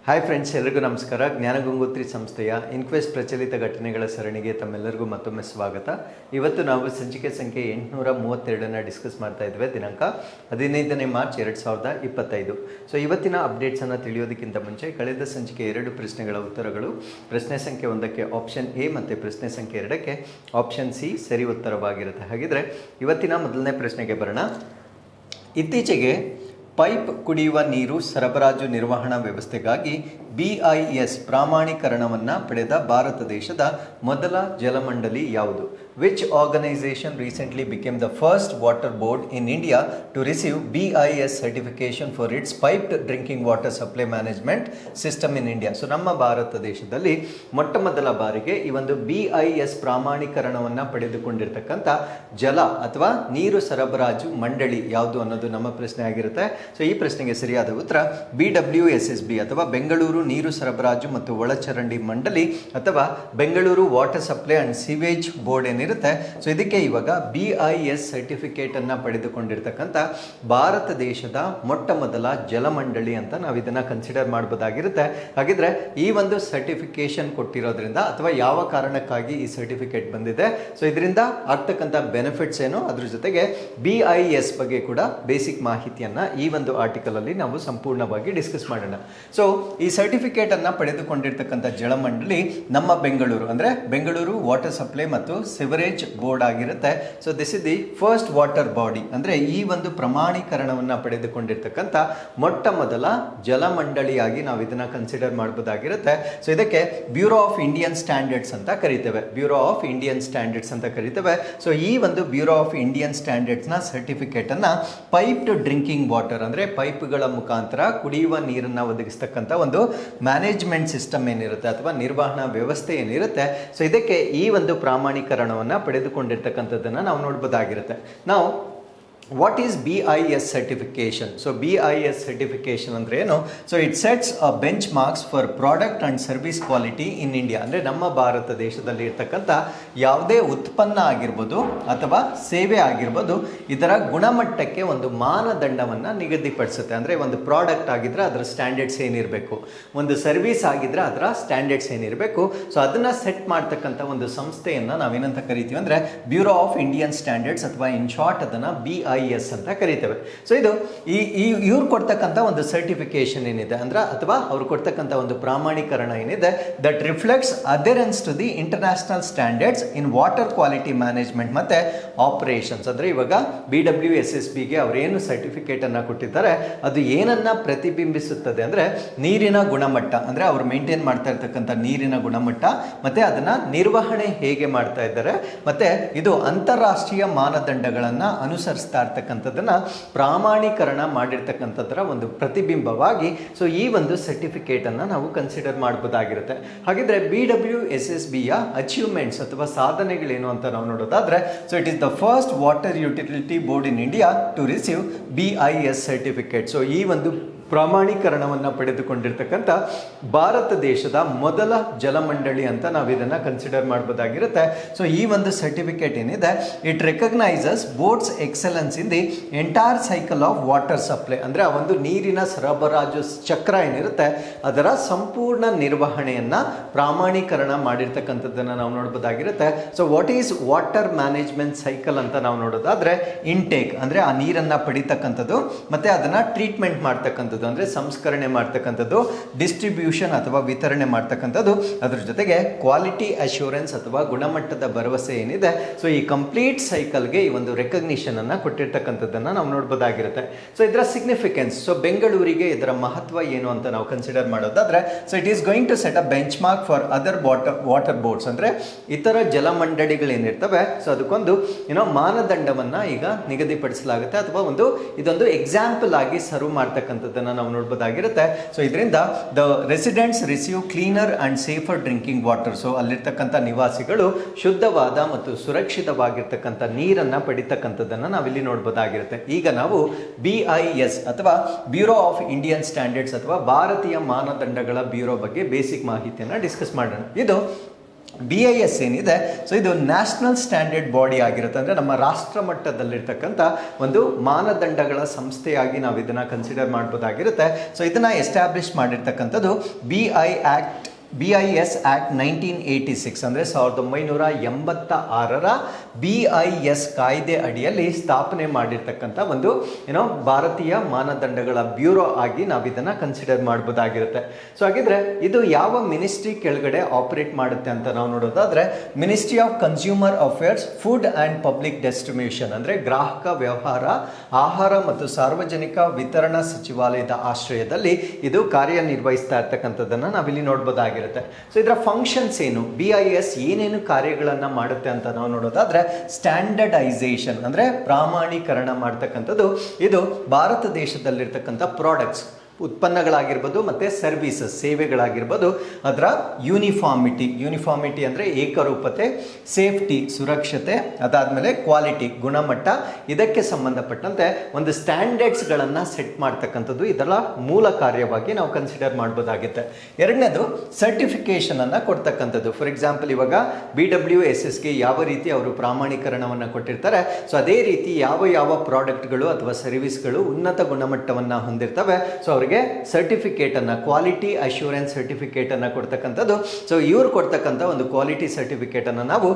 Hi friends, ಎಲ್ರಿಗೂ ನಮಸ್ಕಾರ. ಜ್ಞಾನಗಂಗೋತ್ರಿ ಸಂಸ್ಥೆಯ ಇನ್ಕ್ವೆಸ್ಟ್ ಪ್ರಚಲಿತ ಘಟನೆಗಳ ಸರಣಿಗೆ ತಮ್ಮೆಲ್ಲರಿಗೂ ಮತ್ತೊಮ್ಮೆ ಸ್ವಾಗತ. ಇವತ್ತು ನಾವು ಸಂಚಿಕೆ ಸಂಖ್ಯೆ 832 ಡಿಸ್ಕಸ್ ಮಾಡ್ತಾ ಇದ್ವಿ. ದಿನಾಂಕ 15 ಮಾರ್ಚ್ 2025. ಸೊ ಇವತ್ತಿನ ಅಪ್ಡೇಟ್ಸನ್ನು ತಿಳಿಯೋದಕ್ಕಿಂತ ಮುಂಚೆ ಕಳೆದ ಸಂಚಿಕೆ 2 ಪ್ರಶ್ನೆಗಳ ಉತ್ತರಗಳು, ಪ್ರಶ್ನೆ ಸಂಖ್ಯೆ 1ಕ್ಕೆ ಆಪ್ಷನ್ ಎ ಮತ್ತು ಪ್ರಶ್ನೆ ಸಂಖ್ಯೆ 2ಕ್ಕೆ ಆಪ್ಷನ್ ಸಿ ಸರಿ ಉತ್ತರವಾಗಿರುತ್ತೆ. ಹಾಗಿದ್ರೆ ಇವತ್ತಿನ ಮೊದಲನೇ ಪ್ರಶ್ನೆಗೆ ಬರೋಣ. ಇತ್ತೀಚೆಗೆ ಪೈಪ್ ಕುಡಿಯುವ ನೀರು ಸರಬರಾಜು ನಿರ್ವಹಣಾ ವ್ಯವಸ್ಥೆಗಾಗಿ BIS ಪ್ರಾಮಾಣೀಕರಣವನ್ನು ಪಡೆದ ಭಾರತ ದೇಶದ ಮೊದಲ ಜಲಮಂಡಳಿ ಯಾವುದು? Which organisation recently became the first water board in India to receive BIS certification for its piped drinking water supply management system in India. So ನಮ್ಮ ಭಾರತ ದೇಶದಲ್ಲಿ ಮೊಟ್ಟ ಮೊದಲ ಬಾರಿಗೆ ಈ ಒಂದು BIS ಪ್ರಾಮಾಣೀಕರಣವನ್ನು ಪಡೆದುಕೊಂಡಿರ್ತಕ್ಕಂಥ ಜಲ ಅಥವಾ ನೀರು ಸರಬರಾಜು ಮಂಡಳಿ ಯಾವುದು ಅನ್ನೋದು ನಮ್ಮ ಪ್ರಶ್ನೆ ಆಗಿರುತ್ತೆ. ಸೊ ಈ ಪ್ರಶ್ನೆಗೆ ಸರಿಯಾದ ಉತ್ತರ BWSSB ಅಥವಾ ಬೆಂಗಳೂರು ನೀರು ಸರಬರಾಜು ಮತ್ತು ಒಳಚರಂಡಿ ಮಂಡಳಿ ಅಥವಾ Bengaluru water supply and sewage board ಏನಿರುತ್ತೆ. ಸೊ ಇದಕ್ಕೆ ಇವಾಗ BIS ಸರ್ಟಿಫಿಕೇಟ್ ಅನ್ನ ಪಡೆದುಕೊಂಡಿರ್ತಕ್ಕಂಥ ಭಾರತ ದೇಶದ ಮೊಟ್ಟ ಮೊದಲ ಜಲಮಂಡಳಿ ಅಂತ ನಾವು ಇದನ್ನ ಕನ್ಸಿಡರ್ ಮಾಡಬಹುದಾಗಿರುತ್ತೆ. ಹಾಗಿದ್ರೆ ಈ ಒಂದು ಸರ್ಟಿಫಿಕೇಶನ್ ಕೊಟ್ಟಿರೋದ್ರಿಂದ ಅಥವಾ ಯಾವ ಕಾರಣಕ್ಕಾಗಿ ಈ ಸರ್ಟಿಫಿಕೇಟ್ ಬಂದಿದೆ, ಸೊ ಇದರಿಂದ ಆಗ್ತಕ್ಕಂಥ ಬೆನಿಫಿಟ್ಸ್ ಏನು, ಅದ್ರ ಜೊತೆಗೆ BIS ಬಗ್ಗೆ ಕೂಡ ಬೇಸಿಕ್ ಮಾಹಿತಿಯನ್ನ ಈ ಒಂದು ಆರ್ಟಿಕಲ್ ಅಲ್ಲಿ ನಾವು ಸಂಪೂರ್ಣವಾಗಿ ಡಿಸ್ಕಸ್ ಮಾಡೋಣ. ಸೊ ಈ ಸರ್ಟಿಫಿಕೇಟ್ ಅನ್ನ ಪಡೆದುಕೊಂಡಿರ್ತಕ್ಕಂಥ ಜಲಮಂಡಳಿ ನಮ್ಮ ಬೆಂಗಳೂರು ಅಂದ್ರೆ ಬೆಂಗಳೂರು ವಾಟರ್ ಸಪ್ಲೈ ಮತ್ತು ಸಿವರೇಜ್ ಬೋರ್ಡ್ ಆಗಿರುತ್ತೆ. So this is the first water body, ಅಂದ್ರೆ ಈ ಒಂದು ಪ್ರಮಾಣೀಕರಣವನ್ನ ಪಡೆದುಕೊಂಡಿರ್ತಕ್ಕಂಥ ಮೊಟ್ಟ ಮೊದಲ ಜಲಮಂಡಳಿಯಾಗಿ ನಾವು ಇದನ್ನ ಕನ್ಸಿಡರ್ ಮಾಡಬಹುದಾಗಿರುತ್ತೆ. ಸೊ ಇದಕ್ಕೆ ಬ್ಯೂರೋ ಆಫ್ ಇಂಡಿಯನ್ ಸ್ಟ್ಯಾಂಡರ್ಡ್ಸ್ ಅಂತ ಕರಿತೇವೆ. ಬ್ಯೂರೋ ಆಫ್ ಇಂಡಿಯನ್ ಸ್ಟ್ಯಾಂಡರ್ಡ್ಸ್ ಅಂತ ಕರಿತೇವೆ. ಸೊ ಈ ಒಂದು ಬ್ಯೂರೋ ಆಫ್ ಇಂಡಿಯನ್ ಸ್ಟ್ಯಾಂಡರ್ಡ್ಸ್ ನ ಸರ್ಟಿಫಿಕೇಟ್ ಅನ್ನ ಪೈಪ್ಡ್ ಡ್ರಿಂಕಿಂಗ್ ವಾಟರ್ ಅಂದ್ರೆ ಪೈಪ್ಗಳ ಮುಖಾಂತರ ಕುಡಿಯುವ ನೀರನ್ನ ಒದಗಿಸ್ತಕ್ಕಂಥ ಒಂದು ಮ್ಯಾನೇಜ್ಮೆಂಟ್ ಸಿಸ್ಟಮ್ ಏನಿರುತ್ತೆ ಅಥವಾ ನಿರ್ವಹಣಾ ವ್ಯವಸ್ಥೆ ಏನಿರುತ್ತೆ, ಸೊ ಇದಕ್ಕೆ ಈ ಒಂದು ಪ್ರಾಮಾಣೀಕರಣವನ್ನ ಪಡೆದುಕೊಂಡಿರ್ತಕ್ಕಂಥದ್ದನ್ನ ನಾವು ನೋಡಬಹುದಾಗಿರುತ್ತೆ. ನಾವು what is BIS certification? So BIS certification ಅಂದ್ರೆ ಏನು? So it sets a bench marks for product and service quality in India. ಅಂದ್ರೆ ನಮ್ಮ ಭಾರತ ದೇಶದಲ್ಲಿ ಇರ್ತಕ್ಕಂಥ ಯಾವುದೇ ಉತ್ಪನ್ನ ಆಗಿರ್ಬೋದು ಅಥವಾ ಸೇವೆ ಆಗಿರ್ಬೋದು, ಇದರ ಗುಣಮಟ್ಟಕ್ಕೆ ಒಂದು ಮಾನದಂಡವನ್ನ ನಿಗದಿಪಡಿಸುತ್ತೆ. ಅಂದ್ರೆ ಒಂದು ಪ್ರಾಡಕ್ಟ್ ಆಗಿದ್ರೆ ಅದರ ಸ್ಟ್ಯಾಂಡರ್ಡ್ಸ್ ಏನಿರಬೇಕು, ಒಂದು ಸರ್ವಿಸ್ ಆಗಿದ್ರೆ ಅದರ ಸ್ಟ್ಯಾಂಡರ್ಡ್ಸ್ ಏನಿರಬೇಕು, ಸೊ ಅದನ್ನ ಸೆಟ್ ಮಾಡ್ತಕ್ಕಂಥ ಒಂದು ಸಂಸ್ಥೆಯನ್ನ ನಾವೇನಂತ ಕರಿತೀವಿ ಅಂದ್ರೆ ಬ್ಯೂರೋ ಆಫ್ ಇಂಡಿಯನ್ ಸ್ಟ್ಯಾಂಡರ್ಡ್ಸ್ ಅಥವಾ ಇನ್ ಶಾರ್ಟ್ ಅದನ್ನ BIS ಅಂತ ಕರೀತೇವೆ. ಸೊ ಇದು ಇವ್ರು ಕೊಡ್ತಕ್ಕಂಥ ಒಂದು ಸರ್ಟಿಫಿಕೇಶನ್ ಏನಿದೆ ಅಂದ್ರೆ ಅಥವಾ ಅವ್ರು ಕೊಡ್ತಕ್ಕಂಥ ಒಂದು ಪ್ರಾಮಾಣೀಕರಣ ಏನಿದೆ, that reflects adherence to the international standards in water quality management ಮತ್ತೆ ಆಪರೇಷನ್ಸ್. ಅಂದ್ರೆ ಇವಾಗ BWSSB ಗೆ ಅವರೇನು ಸರ್ಟಿಫಿಕೇಟ್ ಅನ್ನ ಕೊಟ್ಟಿದ್ದಾರೆ ಅದು ಏನನ್ನ ಪ್ರತಿಬಿಂಬಿಸುತ್ತದೆ ಅಂದ್ರೆ ನೀರಿನ ಗುಣಮಟ್ಟ, ಅಂದ್ರೆ ಅವ್ರು ಮೇಂಟೈನ್ ಮಾಡ್ತಾ ಇರ್ತಕ್ಕಂಥ ನೀರಿನ ಗುಣಮಟ್ಟ, ಮತ್ತೆ ಅದನ್ನ ನಿರ್ವಹಣೆ ಹೇಗೆ ಮಾಡ್ತಾ ಇದ್ದಾರೆ, ಮತ್ತೆ ಇದು ಅಂತಾರಾಷ್ಟ್ರೀಯ ಮಾನದಂಡಗಳನ್ನ ಅನುಸರಿಸ್ತಾ ಇರ್ತಕ್ಕಂಥದ್ದನ್ನ ಪ್ರಾಮಾಣೀಕರಣ ಮಾಡಿರ್ತಕ್ಕಂಥದ್ರ ಒಂದು ಪ್ರತಿಬಿಂಬವಾಗಿ ಸೊ ಈ ಒಂದು ಸರ್ಟಿಫಿಕೇಟ್ ಅನ್ನ ನಾವು ಕನ್ಸಿಡರ್ ಮಾಡಬಹುದಾಗಿರುತ್ತೆ. ಹಾಗಿದ್ರೆ BWSSB ಯ ಅಚೀವ್ಮೆಂಟ್ಸ್ ಅಥವಾ ಸಾಧನೆಗಳೇನು ಅಂತ ನಾವು ನೋಡೋದಾದ್ರೆ, so it is the first water utility board in India to receive BIS certificate. So ಈ ಒಂದು ಪ್ರಾಮಾಣೀಕರಣವನ್ನು ಪಡೆದುಕೊಂಡಿರ್ತಕ್ಕಂಥ ಭಾರತ ದೇಶದ ಮೊದಲ ಜಲಮಂಡಳಿ ಅಂತ ನಾವು ಇದನ್ನ ಕನ್ಸಿಡರ್ ಮಾಡಬಹುದಾಗಿರುತ್ತೆ. ಸೊ ಈ ಒಂದು ಸರ್ಟಿಫಿಕೇಟ್ ಏನಿದೆ, it recognises boards excellence in the entire cycle of water supply. ಅಂದ್ರೆ ಆ ಒಂದು ನೀರಿನ ಸರಬರಾಜು ಚಕ್ರ ಏನಿರುತ್ತೆ ಅದರ ಸಂಪೂರ್ಣ ನಿರ್ವಹಣೆಯನ್ನ ಪ್ರಾಮಾಣೀಕರಣ ಮಾಡಿರ್ತಕ್ಕಂಥದ್ದನ್ನ ನಾವು ನೋಡಬಹುದಾಗಿರುತ್ತೆ. So what is water management cycle ಅಂತ ನಾವು ನೋಡೋದಾದ್ರೆ, ಇಂಟೇಕ್ ಅಂದ್ರೆ ಆ ನೀರನ್ನ ಪಡಿತಕ್ಕಂಥದ್ದು, ಮತ್ತೆ ಅದನ್ನ ಟ್ರೀಟ್ಮೆಂಟ್ ಮಾಡ್ತಕ್ಕಂಥದ್ದು ಅಂದ್ರೆ ಸಂಸ್ಕರಣೆ ಮಾಡ್ತಕ್ಕಂಥದ್ದು, ಡಿಸ್ಟ್ರಿಬ್ಯೂಷನ್ ಅಥವಾ ವಿತರಣೆ ಮಾಡ್ತಕ್ಕಂಥದ್ದು, ಅದ್ರ ಜೊತೆಗೆ ಕ್ವಾಲಿಟಿ ಅಶ್ಯೂರೆನ್ಸ್ ಅಥವಾ ಗುಣಮಟ್ಟದ ಭರವಸೆ ಏನಿದೆ, ಸೊ ಈ ಕಂಪ್ಲೀಟ್ ಸೈಕಲ್ಗೆ ಈ ಒಂದು ರೆಕಗ್ನಿಷನ್ ಅನ್ನ ಕೊಟ್ಟಿರ್ತಕ್ಕಂಥದ್ದನ್ನ ನಾವು ನೋಡಬಹುದಾಗಿರುತ್ತೆ. ಸೊ ಇದರ ಸಿಗ್ನಿಫಿಕೆನ್ಸ್, ಸೊ ಬೆಂಗಳೂರಿಗೆ ಇದರ ಮಹತ್ವ ಏನು ಅಂತ ನಾವು ಕನ್ಸಿಡರ್ ಮಾಡೋದಾದ್ರೆ, so it is going to set a benchmark for other water boards. ಅಂದ್ರೆ ಇತರ ಜಲಮಂಡಳಿಗಳೇನಿರ್ತವೆ ಸೊ ಅದಕ್ಕೊಂದು ಮಾನದಂಡವನ್ನ ಈಗ ನಿಗದಿಪಡಿಸಲಾಗುತ್ತೆ ಅಥವಾ ಇದೊಂದು ಎಕ್ಸಾಂಪಲ್ ಆಗಿ ಸರ್ವ್ ಮಾಡ್ತಕ್ಕಂಥದ್ದನ್ನ ನಾವು ನೋಡಬಹುದಾಗಿರುತ್ತೆ. ಸೊ ಇದರಿಂದ the residents receive cleaner and safer drinking water. So ಅಲ್ಲಿರ್ತಕ್ಕಂಥ ನಿವಾಸಿಗಳು ಶುದ್ಧವಾದ ಮತ್ತು ಸುರಕ್ಷಿತವಾಗಿರ್ತಕ್ಕಂಥ ನೀರನ್ನ ಪಡಿತಕ್ಕಂಥದ್ದನ್ನ ನಾವಿಲ್ಲಿ ನೋಡಬಹುದಾಗಿರುತ್ತೆ. ಈಗ ನಾವು BIS ಅಥವಾ ಬ್ಯೂರೋ ಆಫ್ ಇಂಡಿಯನ್ ಸ್ಟ್ಯಾಂಡರ್ಡ್ಸ್ ಅಥವಾ ಭಾರತೀಯ ಮಾನದಂಡಗಳ ಬ್ಯೂರೋ ಬಗ್ಗೆ ಬೇಸಿಕ್ ಮಾಹಿತಿಯನ್ನ ಡಿಸ್ಕಸ್ ಮಾಡೋಣ. ಇದು BIS ಏನಿದೆ, ಸೊ ಇದು ನ್ಯಾಷನಲ್ ಸ್ಟ್ಯಾಂಡರ್ಡ್ ಬಾಡಿ ಆಗಿರುತ್ತೆ. ಅಂದರೆ ನಮ್ಮ ರಾಷ್ಟ್ರ ಮಟ್ಟದಲ್ಲಿರ್ತಕ್ಕಂಥ ಒಂದು ಮಾನದಂಡಗಳ ಸಂಸ್ಥೆಯಾಗಿ ನಾವು ಇದನ್ನು ಕನ್ಸಿಡರ್ ಮಾಡ್ಬೋದಾಗಿರುತ್ತೆ. ಸೊ ಇದನ್ನು ಎಸ್ಟಾಬ್ಲಿಷ್ ಮಾಡಿರ್ತಕ್ಕಂಥದ್ದು BIS ಆ್ಯಕ್ಟ್ 1986 ಅಂದರೆ 1986ರ BIS ಕಾಯ್ದೆ ಅಡಿಯಲ್ಲಿ ಸ್ಥಾಪನೆ ಮಾಡಿರ್ತಕ್ಕಂಥ ಒಂದು ಭಾರತೀಯ ಮಾನದಂಡಗಳ ಬ್ಯೂರೋ ಆಗಿ ನಾವು ಇದನ್ನು ಕನ್ಸಿಡರ್ ಮಾಡ್ಬೋದಾಗಿರುತ್ತೆ. ಸೊ ಹಾಗಿದ್ರೆ ಇದು ಯಾವ ಮಿನಿಸ್ಟ್ರಿ ಕೆಳಗಡೆ ಆಪರೇಟ್ ಮಾಡುತ್ತೆ ಅಂತ ನಾವು ನೋಡೋದಾದ್ರೆ ministry of consumer affairs, food and public distribution ಅಂದರೆ ಗ್ರಾಹಕ ವ್ಯವಹಾರ, ಆಹಾರ ಮತ್ತು ಸಾರ್ವಜನಿಕ ವಿತರಣಾ ಸಚಿವಾಲಯದ ಆಶ್ರಯದಲ್ಲಿ ಇದು ಕಾರ್ಯನಿರ್ವಹಿಸ್ತಾ ಇರ್ತಕ್ಕಂಥದ್ದನ್ನು ನಾವಿಲ್ಲಿ ನೋಡ್ಬೋದಾಗಿರುತ್ತೆ. ಸೊ ಇದರ ಫಂಕ್ಷನ್ಸ್ ಏನು, BIS ಏನೇನು ಕಾರ್ಯಗಳನ್ನು ಮಾಡುತ್ತೆ ಅಂತ ನಾವು ನೋಡೋದಾದ್ರೆ ಸ್ಟ್ಯಾಂಡರ್ಡೈಸೇಷನ್ ಅಂದರೆ ಪ್ರಾಮಾಣೀಕರಣ ಮಾಡ್ತಕ್ಕಂಥದ್ದು. ಇದು ಭಾರತ ದೇಶದಲ್ಲಿರ್ತಕ್ಕಂಥ ಪ್ರಾಡಕ್ಟ್ಸ್, ಉತ್ಪನ್ನಗಳಾಗಿರ್ಬೋದು ಮತ್ತು ಸರ್ವಿಸಸ್, ಸೇವೆಗಳಾಗಿರ್ಬೋದು, ಅದರ ಯೂನಿಫಾರ್ಮಿಟಿ ಅಂದರೆ ಏಕರೂಪತೆ, ಸೇಫ್ಟಿ ಸುರಕ್ಷತೆ, ಅದಾದಮೇಲೆ ಕ್ವಾಲಿಟಿ ಗುಣಮಟ್ಟ, ಇದಕ್ಕೆ ಸಂಬಂಧಪಟ್ಟಂತೆ ಒಂದು ಸ್ಟ್ಯಾಂಡರ್ಡ್ಸ್ಗಳನ್ನು ಸೆಟ್ ಮಾಡ್ತಕ್ಕಂಥದ್ದು ಇದರ ಮೂಲ ಕಾರ್ಯವಾಗಿ ನಾವು ಕನ್ಸಿಡರ್ ಮಾಡ್ಬೋದಾಗುತ್ತೆ. ಎರಡನೇದು ಸರ್ಟಿಫಿಕೇಷನನ್ನು ಕೊಡ್ತಕ್ಕಂಥದ್ದು. ಫಾರ್ ಎಕ್ಸಾಂಪಲ್ ಇವಾಗ BWSSಗೆ ಯಾವ ರೀತಿ ಅವರು ಪ್ರಾಮಾಣೀಕರಣವನ್ನು ಕೊಟ್ಟಿರ್ತಾರೆ, ಸೊ ಅದೇ ರೀತಿ ಯಾವ ಪ್ರಾಡಕ್ಟ್ಗಳು ಅಥವಾ ಸರ್ವಿಸ್ಗಳು ಉನ್ನತ ಗುಣಮಟ್ಟವನ್ನು ಹೊಂದಿರ್ತವೆ, ಸೊ ಅವರಿಗೆ ಸರ್ಟಿಫಿಕೇಟನ್ನು, ಕ್ವಾಲಿಟಿ ಅಶ್ಯೂರೆನ್ಸ್ ಸರ್ಟಿಫಿಕೇಟನ್ನು ಕೊಡ್ತಕ್ಕಂಥದ್ದು. ಸೊ ಇವ್ರು ಕೊಡ್ತಕ್ಕಂಥ ಒಂದು ಕ್ವಾಲಿಟಿ ಸರ್ಟಿಫಿಕೇಟನ್ನು ನಾವು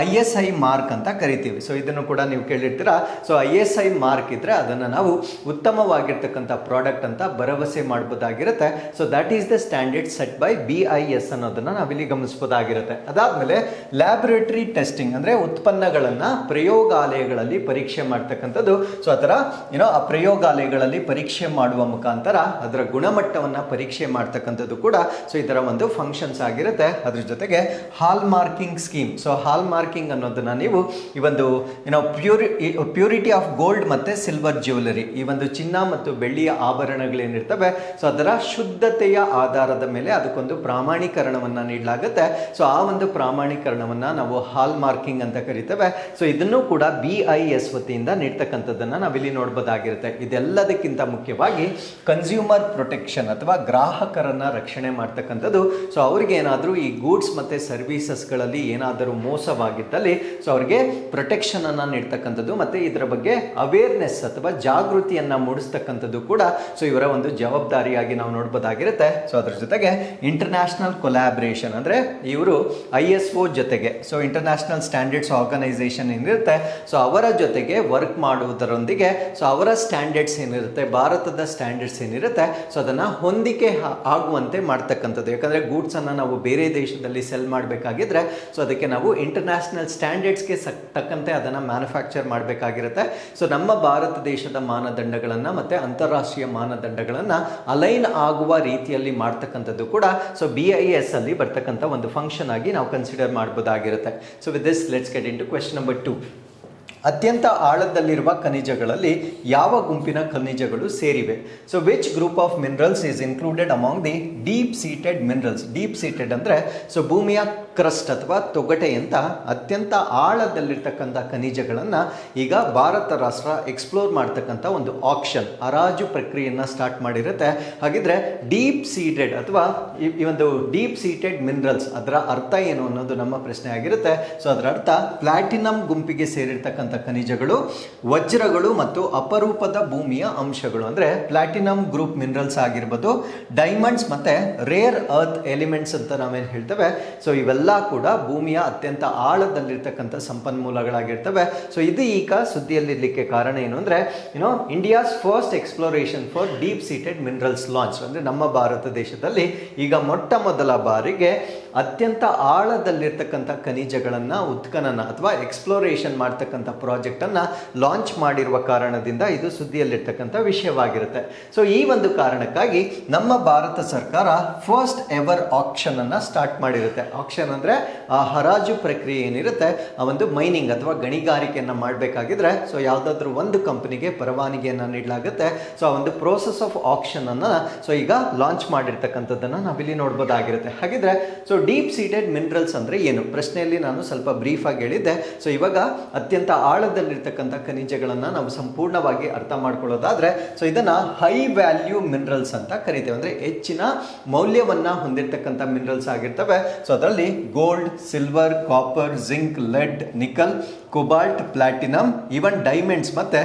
ISI ಮಾರ್ಕ್ ಅಂತ ಕರಿತೀವಿ. ಸೊ ಇದನ್ನು ಕೂಡ ನೀವು ಕೇಳಿರ್ತೀರಾ. ಸೊ ISI ಮಾರ್ಕ್ ಇದ್ರೆ ಅದನ್ನು ನಾವು ಉತ್ತಮವಾಗಿರ್ತಕ್ಕಂಥ ಪ್ರಾಡಕ್ಟ್ ಅಂತ ಭರವಸೆ ಮಾಡ್ಬೋದಾಗಿರುತ್ತೆ. So that is the standard set by BIS ಅನ್ನೋದನ್ನು ನಾವಿಲ್ಲಿ ಗಮನಿಸ್ಬೋದಾಗಿರುತ್ತೆ. ಅದಾದಮೇಲೆ ಲ್ಯಾಬೊರೇಟರಿ ಟೆಸ್ಟಿಂಗ್ ಅಂದರೆ ಉತ್ಪನ್ನಗಳನ್ನು ಪ್ರಯೋಗಾಲಯಗಳಲ್ಲಿ ಪರೀಕ್ಷೆ ಮಾಡ್ತಕ್ಕಂಥದ್ದು. ಸೊ ಅದರ ಆ ಪ್ರಯೋಗಾಲಯಗಳಲ್ಲಿ ಪರೀಕ್ಷೆ ಮಾಡುವ ಮುಖಾಂತರ ಅದರ ಗುಣಮಟ್ಟವನ್ನು ಪರೀಕ್ಷೆ ಮಾಡ್ತಕ್ಕಂಥದ್ದು ಕೂಡ ಸೊ ಇದರ ಒಂದು ಫಂಕ್ಷನ್ಸ್ ಆಗಿರುತ್ತೆ. ಅದ್ರ ಜೊತೆಗೆ ಹಾಲ್ ಮಾರ್ಕಿಂಗ್ ಸ್ಕೀಮ್. ಸೊ ಹಾಲ್ ಮಾರ್ಕಿಂಗ್ ಅನ್ನೋದನ್ನ ನೀವು ಈ ಒಂದು ಪ್ಯೂರಿಟಿ ಆಫ್ ಗೋಲ್ಡ್ ಮತ್ತು ಸಿಲ್ವರ್ ಜ್ಯುವೆಲರಿ, ಈ ಒಂದು ಚಿನ್ನ ಮತ್ತು ಬೆಳ್ಳಿಯ ಆಭರಣಗಳೇನಿರ್ತವೆ, ಸೊ ಅದರ ಶುದ್ಧತೆಯ ಆಧಾರದ ಮೇಲೆ ಅದಕ್ಕೊಂದು ಪ್ರಾಮಾಣೀಕರಣವನ್ನು ನೀಡಲಾಗುತ್ತೆ. ಸೊ ಆ ಒಂದು ಪ್ರಾಮಾಣೀಕರಣವನ್ನು ನಾವು ಹಾಲ್ ಮಾರ್ಕಿಂಗ್ ಅಂತ ಕರಿತೇವೆ. ಸೊ ಇದನ್ನು ಕೂಡ BIS ವತಿಯಿಂದ ನೀಡ್ತಕ್ಕಂಥದ್ದನ್ನು ನಾವಿಲ್ಲಿ ನೋಡ್ಬೋದಾಗಿರುತ್ತೆ. ಇದೆಲ್ಲದಕ್ಕಿಂತ ಮುಖ್ಯವಾಗಿ ಕನ್ಸ್ಯೂಮರ್ ಪ್ರೊಟೆಕ್ಷನ್ ಅಥವಾ ಗ್ರಾಹಕರನ್ನ ರಕ್ಷಣೆ ಮಾಡ್ತಕ್ಕಂಥದ್ದು. ಸೊ ಅವ್ರಿಗೆ ಏನಾದರೂ ಈ ಗೂಡ್ಸ್ ಮತ್ತು ಸರ್ವೀಸಸ್ಗಳಲ್ಲಿ ಏನಾದರೂ ಮೋಸವಾಗಿದ್ದಲ್ಲಿ ಸೊ ಅವ್ರಿಗೆ ಪ್ರೊಟೆಕ್ಷನ್ ಅನ್ನು ನೀಡ್ತಕ್ಕಂಥದ್ದು ಮತ್ತು ಇದರ ಬಗ್ಗೆ ಅವೇರ್ನೆಸ್ ಅಥವಾ ಜಾಗೃತಿಯನ್ನು ಮೂಡಿಸ್ತಕ್ಕಂಥದ್ದು ಕೂಡ ಸೊ ಇವರ ಒಂದು ಜವಾಬ್ದಾರಿಯಾಗಿ ನಾವು ನೋಡ್ಬೋದಾಗಿರುತ್ತೆ. ಸೊ ಅದ್ರ ಜೊತೆಗೆ ಇಂಟರ್ನ್ಯಾಷನಲ್ ಕೊಲ್ಯಾಬ್ರೇಷನ್ ಅಂದರೆ ಇವರು ISO ಜೊತೆಗೆ, ಸೊ ಇಂಟರ್ನ್ಯಾಷನಲ್ ಸ್ಟ್ಯಾಂಡರ್ಡ್ಸ್ ಆರ್ಗನೈಸೇಷನ್ ಏನಿರುತ್ತೆ, ಸೊ ಅವರ ಜೊತೆಗೆ ವರ್ಕ್ ಮಾಡುವುದರೊಂದಿಗೆ ಸೊ ಅವರ ಸ್ಟ್ಯಾಂಡರ್ಡ್ಸ್ ಏನಿರುತ್ತೆ, ಭಾರತದ ಸ್ಟ್ಯಾಂಡರ್ಡ್ಸ್ ಏನಿರುತ್ತೆ, ಸೊ ಅದನ್ನು ಹೊಂದಿಕೆ ಆಗುವಂತೆ ಮಾಡ್ತಕ್ಕಂಥದ್ದು. ಯಾಕಂದರೆ ಗೂಡ್ಸನ್ನು ನಾವು ಬೇರೆ ದೇಶದಲ್ಲಿ ಸೆಲ್ ಮಾಡಬೇಕಾಗಿದ್ರೆ ಸೊ ಅದಕ್ಕೆ ನಾವು ಇಂಟರ್ನ್ಯಾಷನಲ್ ಸ್ಟ್ಯಾಂಡರ್ಡ್ಸ್ಗೆ ತಕ್ಕಂತೆ ಅದನ್ನು ಮ್ಯಾನುಫ್ಯಾಕ್ಚರ್ ಮಾಡಬೇಕಾಗಿರುತ್ತೆ. ಸೊ ನಮ್ಮ ಭಾರತ ದೇಶದ ಮಾನದಂಡಗಳನ್ನು ಮತ್ತು ಅಂತಾರಾಷ್ಟ್ರೀಯ ಮಾನದಂಡಗಳನ್ನು ಅಲೈನ್ ಆಗುವ ರೀತಿಯಲ್ಲಿ ಮಾಡ್ತಕ್ಕಂಥದ್ದು ಕೂಡ ಸೊ BIS ಅಲ್ಲಿ ಬರ್ತಕ್ಕಂಥ ಒಂದು ಫಂಕ್ಷನ್ ಆಗಿ ನಾವು ಕನ್ಸಿಡರ್ ಮಾಡ್ಬೋದಾಗಿರುತ್ತೆ. So with this let's get in to question number 2. ಅತ್ಯಂತ ಆಳದಲ್ಲಿರುವ ಖನಿಜಗಳಲ್ಲಿ ಯಾವ ಗುಂಪಿನ ಖನಿಜಗಳು ಸೇರಿವೆ? So which group of minerals is included among the deep seated minerals? Deep seated ಅಂದರೆ ಸೊ ಭೂಮಿಯ ಕ್ರಸ್ಟ್ ಅಥವಾ ತೊಗಟೆಯಂತ ಅತ್ಯಂತ ಆಳದಲ್ಲಿರ್ತಕ್ಕಂಥ ಖನಿಜಗಳನ್ನು ಈಗ ಭಾರತ ರಾಷ್ಟ್ರ ಎಕ್ಸ್ಪ್ಲೋರ್ ಮಾಡ್ತಕ್ಕಂಥ ಒಂದು ಆಕ್ಷನ್, ಹರಾಜು ಪ್ರಕ್ರಿಯೆಯನ್ನು ಸ್ಟಾರ್ಟ್ ಮಾಡಿರುತ್ತೆ. ಹಾಗಿದ್ರೆ ಡೀಪ್ ಸೀಟೆಡ್ ಅಥವಾ ಈ ಒಂದು ಡೀಪ್ ಸೀಟೆಡ್ ಮಿನರಲ್ಸ್ ಅದರ ಅರ್ಥ ಏನು ಅನ್ನೋದು ನಮ್ಮ ಪ್ರಶ್ನೆ ಆಗಿರುತ್ತೆ. ಸೊ ಅದರ ಅರ್ಥ ಪ್ಲಾಟಿನಂ ಗುಂಪಿಗೆ ಸೇರಿರ್ತಕ್ಕಂಥ ಖನಿಜಗಳು, ವಜ್ರಗಳು ಮತ್ತು ಅಪರೂಪದ ಭೂಮಿಯ ಅಂಶಗಳು ಅಂದರೆ ಪ್ಲಾಟಿನಂ ಗ್ರೂಪ್ ಮಿನರಲ್ಸ್ ಆಗಿರ್ಬೋದು, ಡೈಮಂಡ್ಸ್ ಮತ್ತು ರೇರ್ ಅರ್ತ್ ಎಲಿಮೆಂಟ್ಸ್ ಅಂತ ನಾವೇನು ಹೇಳ್ತೇವೆ. ಸೊ ಇವೆಲ್ಲ ಕೂಡ ಭೂಮಿಯ ಅತ್ಯಂತ ಆಳದಲ್ಲಿರ್ತಕ್ಕಂಥ ಸಂಪನ್ಮೂಲಗಳಾಗಿರ್ತವೆ. ಸೊ ಇದು ಈಗ ಸುದ್ದಿಯಲ್ಲಿರಲಿಕ್ಕೆ ಕಾರಣ ಏನು ಅಂದರೆ India's first exploration for deep seated minerals launch ಅಂದರೆ ನಮ್ಮ ಭಾರತ ದೇಶದಲ್ಲಿ ಈಗ ಮೊಟ್ಟ ಮೊದಲ ಬಾರಿಗೆ ಅತ್ಯಂತ ಆಳದಲ್ಲಿರ್ತಕ್ಕಂಥ ಖನಿಜಗಳನ್ನು ಉತ್ಖನನ ಅಥವಾ ಎಕ್ಸ್ಪ್ಲೋರೇಷನ್ ಮಾಡ್ತಕ್ಕಂಥ ಪ್ರಾಜೆಕ್ಟನ್ನು ಲಾಂಚ್ ಮಾಡಿರುವ ಕಾರಣದಿಂದ ಇದು ಸುದ್ದಿಯಲ್ಲಿರ್ತಕ್ಕಂಥ ವಿಷಯವಾಗಿರುತ್ತೆ. ಸೊ ಈ ಒಂದು ಕಾರಣಕ್ಕಾಗಿ ನಮ್ಮ ಭಾರತ ಸರ್ಕಾರ ಫಸ್ಟ್ ಎವರ್ ಆಕ್ಷನ್ ಅನ್ನು ಸ್ಟಾರ್ಟ್ ಮಾಡಿರುತ್ತೆ. ಆಕ್ಷನ್ ಅಂದರೆ ಆ ಹರಾಜು ಪ್ರಕ್ರಿಯೆ ಏನಿರುತ್ತೆ, ಆ ಒಂದು ಮೈನಿಂಗ್ ಅಥವಾ ಗಣಿಗಾರಿಕೆಯನ್ನು ಮಾಡಬೇಕಾಗಿದ್ರೆ ಸೊ ಯಾವುದಾದ್ರೂ ಒಂದು ಕಂಪನಿಗೆ ಪರವಾನಗಿಯನ್ನು ನೀಡಲಾಗುತ್ತೆ. ಸೊ ಆ ಒಂದು ಪ್ರೋಸೆಸ್ ಆಫ್ ಆಕ್ಷನ್ ಅನ್ನು ಸೊ ಈಗ ಲಾಂಚ್ ಮಾಡಿರ್ತಕ್ಕಂಥದ್ದನ್ನು ನಾವಿಲ್ಲಿ ನೋಡ್ಬೋದಾಗಿರುತ್ತೆ. ಹಾಗಿದ್ರೆ ಸೊ ಡೀಪ್ ಸೀಟೆಡ್ ಮಿನರಲ್ಸ್ ಅಂದರೆ ಏನು? ಪ್ರಶ್ನೆಯಲ್ಲಿ ನಾನು ಸ್ವಲ್ಪ ಬ್ರೀಫ್ ಆಗಿ ಹೇಳಿದ್ದೆ. ಸೊ ಇವಾಗ ಅತ್ಯಂತ ಆಳದಲ್ಲಿರ್ತಕ್ಕಂಥ ಖನಿಜಗಳನ್ನು ನಾವು ಸಂಪೂರ್ಣವಾಗಿ ಅರ್ಥ ಮಾಡ್ಕೊಳ್ಳೋದಾದ್ರೆ ಸೊ ಇದನ್ನು ಹೈ ವ್ಯಾಲ್ಯೂ ಮಿನರಲ್ಸ್ ಅಂತ ಕರಿತೇವೆ. ಅಂದರೆ ಹೆಚ್ಚಿನ ಮೌಲ್ಯವನ್ನು ಹೊಂದಿರತಕ್ಕಂಥ ಮಿನರಲ್ಸ್ ಆಗಿರ್ತವೆ. ಸೊ ಅದರಲ್ಲಿ gold, silver, copper, zinc, lead, nickel, cobalt, platinum, even diamonds ಮತ್ತು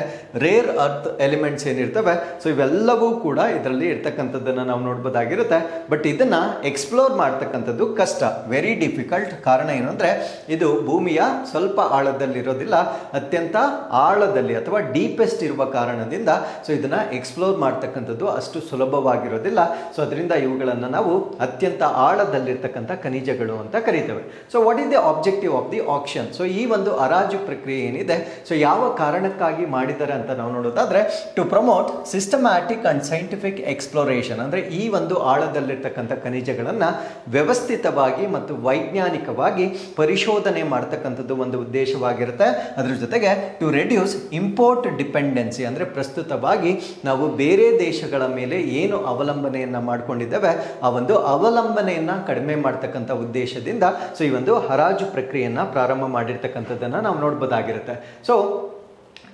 ರೇರ್ ಅರ್ತ್ ಎಲಿಮೆಂಟ್ಸ್ ಏನಿರ್ತವೆ, ಸೊ ಇವೆಲ್ಲವೂ ಕೂಡ ಇದರಲ್ಲಿ ಇರ್ತಕ್ಕಂಥದ್ದನ್ನು ನಾವು ನೋಡ್ಬೋದಾಗಿರುತ್ತೆ. ಬಟ್ ಇದನ್ನು ಎಕ್ಸ್ಪ್ಲೋರ್ ಮಾಡ್ತಕ್ಕಂಥದ್ದು ಕಷ್ಟ, ವೆರಿ ಡಿಫಿಕಲ್ಟ್. ಕಾರಣ ಏನು ಅಂದರೆ ಇದು ಭೂಮಿಯ ಸ್ವಲ್ಪ ಆಳದಲ್ಲಿರೋದಿಲ್ಲ, ಅತ್ಯಂತ ಆಳದಲ್ಲಿ ಅಥವಾ ಡೀಪೆಸ್ಟ್ ಇರುವ ಕಾರಣದಿಂದ ಸೊ ಇದನ್ನು ಎಕ್ಸ್ಪ್ಲೋರ್ ಮಾಡ್ತಕ್ಕಂಥದ್ದು ಅಷ್ಟು ಸುಲಭವಾಗಿರೋದಿಲ್ಲ. ಸೊ ಅದರಿಂದ ಇವುಗಳನ್ನು ನಾವು ಅತ್ಯಂತ ಆಳದಲ್ಲಿರ್ತಕ್ಕಂಥ ಖನಿಜಗಳು ಅಂತ ಕರೀತೇವೆ. So what is the objective of the auction? So ಈ ಒಂದು ಹರಾಜು ಪ್ರಕ್ರಿಯೆ ಏನಿದೆ, ಸೊ ಯಾವ ಕಾರಣಕ್ಕಾಗಿ ಮಾಡಿದ್ದಾರೆ ಅಂತ ನಾವು ನೋಡೋದಾದ್ರೆ, to promote systematic and scientific exploration, ಅಂದ್ರೆ ಈ ಒಂದು ಆಳದಲ್ಲಿರ್ತಕ್ಕಂಥ ಖನಿಜಗಳನ್ನು ವ್ಯವಸ್ಥಿತವಾಗಿ ಮತ್ತು ವೈಜ್ಞಾನಿಕವಾಗಿ ಪರಿಶೋಧನೆ ಮಾಡ್ತಕ್ಕಂಥದ್ದು ಒಂದು ಉದ್ದೇಶವಾಗಿರುತ್ತೆ. ಅದ್ರ ಜೊತೆಗೆ ಟು ರೆಡ್ಯೂಸ್ ಇಂಪೋರ್ಟ್ ಡಿಪೆಂಡೆನ್ಸಿ, ಅಂದ್ರೆ ಪ್ರಸ್ತುತವಾಗಿ ನಾವು ಬೇರೆ ದೇಶಗಳ ಮೇಲೆ ಏನು ಅವಲಂಬನೆಯನ್ನ ಮಾಡ್ಕೊಂಡಿದ್ದೇವೆ ಆ ಒಂದು ಅವಲಂಬನೆಯನ್ನ ಕಡಿಮೆ ಮಾಡ್ತಕ್ಕಂಥ ಉದ್ದೇಶದಿಂದ ಸೊ ಈ ಒಂದು ಹರಾಜು ಪ್ರಕ್ರಿಯೆಯನ್ನ ಪ್ರಾರಂಭ ಮಾಡಿರ್ತಕ್ಕಂಥದ್ದನ್ನ ನಾವು ನೋಡ್ಬೋದಾಗಿರುತ್ತೆ. ಸೊ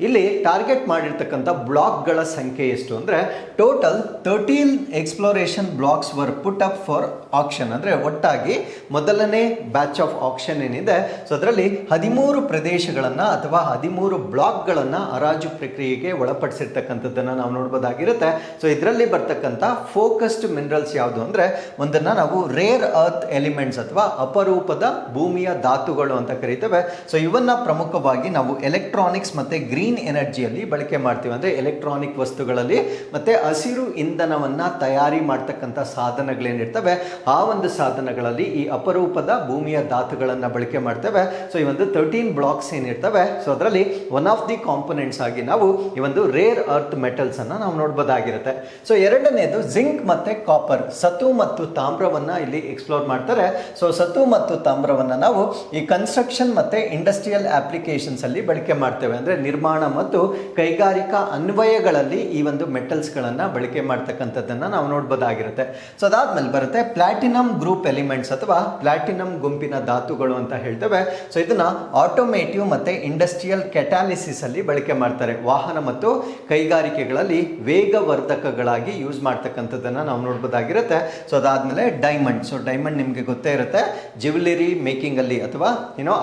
ಇಲ್ಲಿ ಟಾರ್ಗೆಟ್ ಮಾಡಿರ್ತಕ್ಕಂಥ ಬ್ಲಾಕ್ಗಳ ಸಂಖ್ಯೆ ಎಷ್ಟು ಅಂದರೆ total 13 exploration blocks var put up for action. ಅಂದರೆ ಒಟ್ಟಾಗಿ ಮೊದಲನೇ ಬ್ಯಾಚ್ ಆಫ್ ಆಕ್ಷನ್ ಏನಿದೆ, ಸೊ ಅದರಲ್ಲಿ 13 ಪ್ರದೇಶಗಳನ್ನು ಅಥವಾ 13 ಬ್ಲಾಕ್ಗಳನ್ನು ಹರಾಜು ಪ್ರಕ್ರಿಯೆಗೆ ಒಳಪಡಿಸಿರ್ತಕ್ಕಂಥದ್ದನ್ನು ನಾವು ನೋಡ್ಬೋದಾಗಿರುತ್ತೆ. ಸೊ ಇದರಲ್ಲಿ ಬರ್ತಕ್ಕಂಥ ಫೋಕಸ್ಡ್ ಮಿನರಲ್ಸ್ ಯಾವುದು ಅಂದರೆ, ಒಂದನ್ನು ನಾವು ರೇರ್ ಅರ್ತ್ ಎಲಿಮೆಂಟ್ಸ್ ಅಥವಾ ಅಪರೂಪದ ಭೂಮಿಯ ಧಾತುಗಳು ಅಂತ ಕರೀತೇವೆ. ಸೊ ಇವನ್ನ ಪ್ರಮುಖವಾಗಿ ನಾವು ಎಲೆಕ್ಟ್ರಾನಿಕ್ಸ್ ಮತ್ತು ಗ್ರೀನ್ ಎನರ್ಜಿಯಲ್ಲಿ ಬಳಕೆ ಮಾಡ್ತೀವಿ. ಅಂದರೆ ಎಲೆಕ್ಟ್ರಾನಿಕ್ ವಸ್ತುಗಳಲ್ಲಿ ಮತ್ತೆ ಹಸಿರು ಇಂಧನವನ್ನು ತಯಾರಿ ಮಾಡ್ತಕ್ಕಂಥ ಸಾಧನಗಳೇನಿರ್ತವೆ ಆ ಒಂದು ಸಾಧನಗಳಲ್ಲಿ ಈ ಅಪರೂಪದ ಭೂಮಿಯ ಧಾತುಗಳನ್ನು ಬಳಕೆ ಮಾಡ್ತೇವೆ. ಸೊ ಈ ಒಂದು 13 ಬ್ಲಾಕ್ಸ್ ಏನಿರ್ತವೆ, ಸೊ ಅದರಲ್ಲಿ ಒನ್ ಆಫ್ ದಿ ಕಾಂಪೊನೆಂಟ್ಸ್ ಆಗಿ ನಾವು ಈ ಒಂದು ರೇರ್ ಅರ್ತ್ ಮೆಟಲ್ಸ್ ಅನ್ನ ನಾವು ನೋಡ್ಬೋದಾಗಿರುತ್ತೆ. ಸೊ ಎರಡನೇದು ಜಿಂಕ್ ಮತ್ತೆ ಕಾಪರ್, ಸತು ಮತ್ತು ತಾಮ್ರವನ್ನ ಇಲ್ಲಿ ಎಕ್ಸ್ಪ್ಲೋರ್ ಮಾಡ್ತಾರೆ. ಸೊ ಸತು ಮತ್ತು ತಾಮ್ರವನ್ನ ನಾವು ಈ ಕನ್ಸ್ಟ್ರಕ್ಷನ್ ಮತ್ತೆ ಇಂಡಸ್ಟ್ರಿಯಲ್ ಅಪ್ಲಿಕೇಶನ್ಸ್ ಅಲ್ಲಿ ಬಳಕೆ ಮಾಡ್ತೇವೆ. ಅಂದ್ರೆ ನಿರ್ಮಾಣ ಮತ್ತು ಕೈಗಾರಿಕಾ ಅನ್ವಯಗಳಲ್ಲಿ ಈ ಒಂದು ಮೆಟಲ್ಸ್ಗಳನ್ನು ಬಳಕೆ ಮಾಡ್ತಕ್ಕಂಥದ್ದನ್ನು ನಾವು ನೋಡ್ಬೋದಾಗಿರುತ್ತೆ. ಸೊ ಅದಾದ್ಮೇಲೆ ಬರುತ್ತೆ ಪ್ಲಾಟಿನಮ್ ಗ್ರೂಪ್ ಎಲಿಮೆಂಟ್ಸ್ ಅಥವಾ ಪ್ಲಾಟಿನಮ್ ಗುಂಪಿನ ಧಾತುಗಳು ಅಂತ ಹೇಳ್ತೇವೆ. ಸೊ ಇದನ್ನ ಆಟೋಮೇಟಿವ್ ಮತ್ತೆ ಇಂಡಸ್ಟ್ರಿಯಲ್ ಕೆಟಾಲಿಸಿಸ್ ಅಲ್ಲಿ ಬಳಕೆ ಮಾಡ್ತಾರೆ. ವಾಹನ ಮತ್ತು ಕೈಗಾರಿಕೆಗಳಲ್ಲಿ ವೇಗವರ್ಧಕಗಳಾಗಿ ಯೂಸ್ ಮಾಡ್ತಕ್ಕಂಥದ್ದನ್ನು ನಾವು ನೋಡ್ಬೋದಾಗಿರುತ್ತೆ. ಸೊ ಅದಾದ್ಮೇಲೆ ಡೈಮಂಡ್. ಸೊ ಡೈಮಂಡ್ ನಿಮಗೆ ಗೊತ್ತೇ ಇರುತ್ತೆ, ಜ್ಯುವೆಲರಿ ಮೇಕಿಂಗ್ ಅಲ್ಲಿ ಅಥವಾ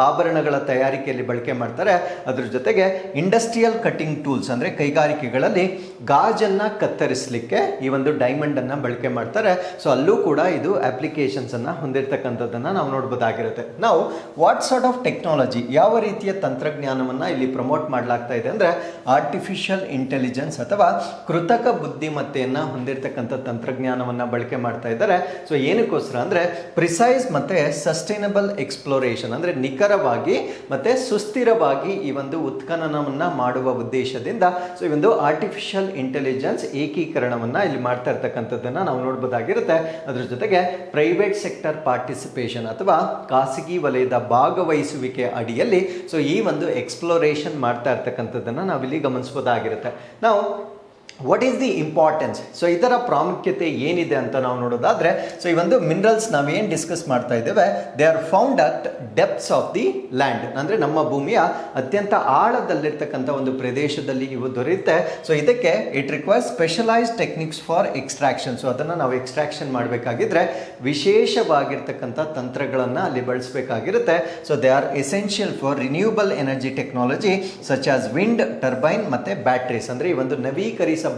ಆಭರಣಗಳ ತಯಾರಿಕೆಯಲ್ಲಿ ಬಳಕೆ ಮಾಡ್ತಾರೆ. ಅದ್ರ ಜೊತೆಗೆ ಇಂಡಸ್ಟ್ರಿಯಲ್ ಕಟಿಂಗ್ ಟೂಲ್ಸ್ ಅಂದರೆ ಕೈಗಾರಿಕೆಗಳಲ್ಲಿ ಗಾಜನ್ನು ಕತ್ತರಿಸಲಿಕ್ಕೆ ಈ ಒಂದು ಡೈಮಂಡ್ ಅನ್ನು ಬಳಕೆ ಮಾಡ್ತಾರೆ. ಸೊ ಅಲ್ಲೂ ಕೂಡ ಇದು ಅಪ್ಲಿಕೇಶನ್ಸ್ ಅನ್ನು ಹೊಂದಿರತಕ್ಕಂಥದ್ದನ್ನು ನಾವು ನೋಡ್ಬೋದಾಗಿರುತ್ತೆ. ನಾವು ವಾಟ್ ಸಾರ್ಟ್ ಆಫ್ ಟೆಕ್ನಾಲಜಿ, ಯಾವ ರೀತಿಯ ತಂತ್ರಜ್ಞಾನವನ್ನು ಇಲ್ಲಿ ಪ್ರಮೋಟ್ ಮಾಡಲಾಗ್ತಾ ಇದೆ ಅಂದರೆ ಆರ್ಟಿಫಿಷಿಯಲ್ ಇಂಟೆಲಿಜೆನ್ಸ್ ಅಥವಾ ಕೃತಕ ಬುದ್ಧಿಮತ್ತೆಯನ್ನು ಹೊಂದಿರತಕ್ಕಂಥ ತಂತ್ರಜ್ಞಾನವನ್ನು ಬಳಕೆ ಮಾಡ್ತಾ ಇದ್ದಾರೆ. ಸೊ ಏನಕ್ಕೋಸ್ಕರ ಅಂದರೆ ಪ್ರಿಸೈಸ್ ಮತ್ತೆ ಸಸ್ಟೈನಬಲ್ ಎಕ್ಸ್ಪ್ಲೋರೇಷನ್, ಅಂದರೆ ನಿಖರವಾಗಿ ಮತ್ತೆ ಸುಸ್ಥಿರವಾಗಿ ಈ ಒಂದು ಉತ್ಖನನವನ್ನು ಮಾಡುವ ಉದ್ದೇಶದಿಂದ ಸೊ ಈ ಒಂದು ಆರ್ಟಿಫಿಷಿಯಲ್ ಇಂಟೆಲಿಜೆನ್ಸ್ ಏಕೀಕರಣವನ್ನ ಇಲ್ಲಿ ಮಾಡ್ತಾ ಇರ್ತಕ್ಕಂಥದ್ದನ್ನ ನಾವು ನೋಡ್ಬೋದಾಗಿರುತ್ತೆ. ಅದ್ರ ಜೊತೆಗೆ ಪ್ರೈವೇಟ್ ಸೆಕ್ಟರ್ ಪಾರ್ಟಿಸಿಪೇಷನ್ ಅಥವಾ ಖಾಸಗಿ ವಲಯದ ಭಾಗವಹಿಸುವಿಕೆ ಅಡಿಯಲ್ಲಿ ಸೊ ಈ ಒಂದು ಎಕ್ಸ್ಪ್ಲೋರೇಷನ್ ಮಾಡ್ತಾ ಇರ್ತಕ್ಕಂಥದ್ದನ್ನ ನಾವಿಲ್ಲಿ ಗಮನಿಸಬಹುದಾಗಿರುತ್ತೆ. ನಾವು what is the importance, so ಇದರ ಪ್ರಾಮುಖ್ಯತೆ ಏನಿದೆ ಅಂತ ನಾವು ನೋಡೋದಾದ್ರೆ, ಸೊ ಈ ಒಂದು ಮಿನರಲ್ಸ್ ನಾವೇನು ಡಿಸ್ಕಸ್ ಮಾಡ್ತಾ ಇದ್ದೇವೆ, they are found at depths of the land, ಅಂದರೆ ನಮ್ಮ ಭೂಮಿಯ ಅತ್ಯಂತ ಆಳದಲ್ಲಿರ್ತಕ್ಕಂಥ ಒಂದು ಪ್ರದೇಶದಲ್ಲಿ ಇವು ದೊರೆಯುತ್ತೆ. ಸೊ ಇದಕ್ಕೆ it requires specialised techniques for extraction. So ಅದನ್ನು ನಾವು ಎಕ್ಸ್ಟ್ರಾಕ್ಷನ್ ಮಾಡಬೇಕಾಗಿದ್ರೆ ವಿಶೇಷವಾಗಿರ್ತಕ್ಕಂಥ ತಂತ್ರಗಳನ್ನು ಅಲ್ಲಿ ಬಳಸಬೇಕಾಗಿರುತ್ತೆ. So they are essential for renewable energy technology such as wind turbine ಮತ್ತು ಬ್ಯಾಟ್ರೀಸ್, ಅಂದರೆ ಈ ಒಂದು ನವೀಕರಿಸಬಹುದಾದ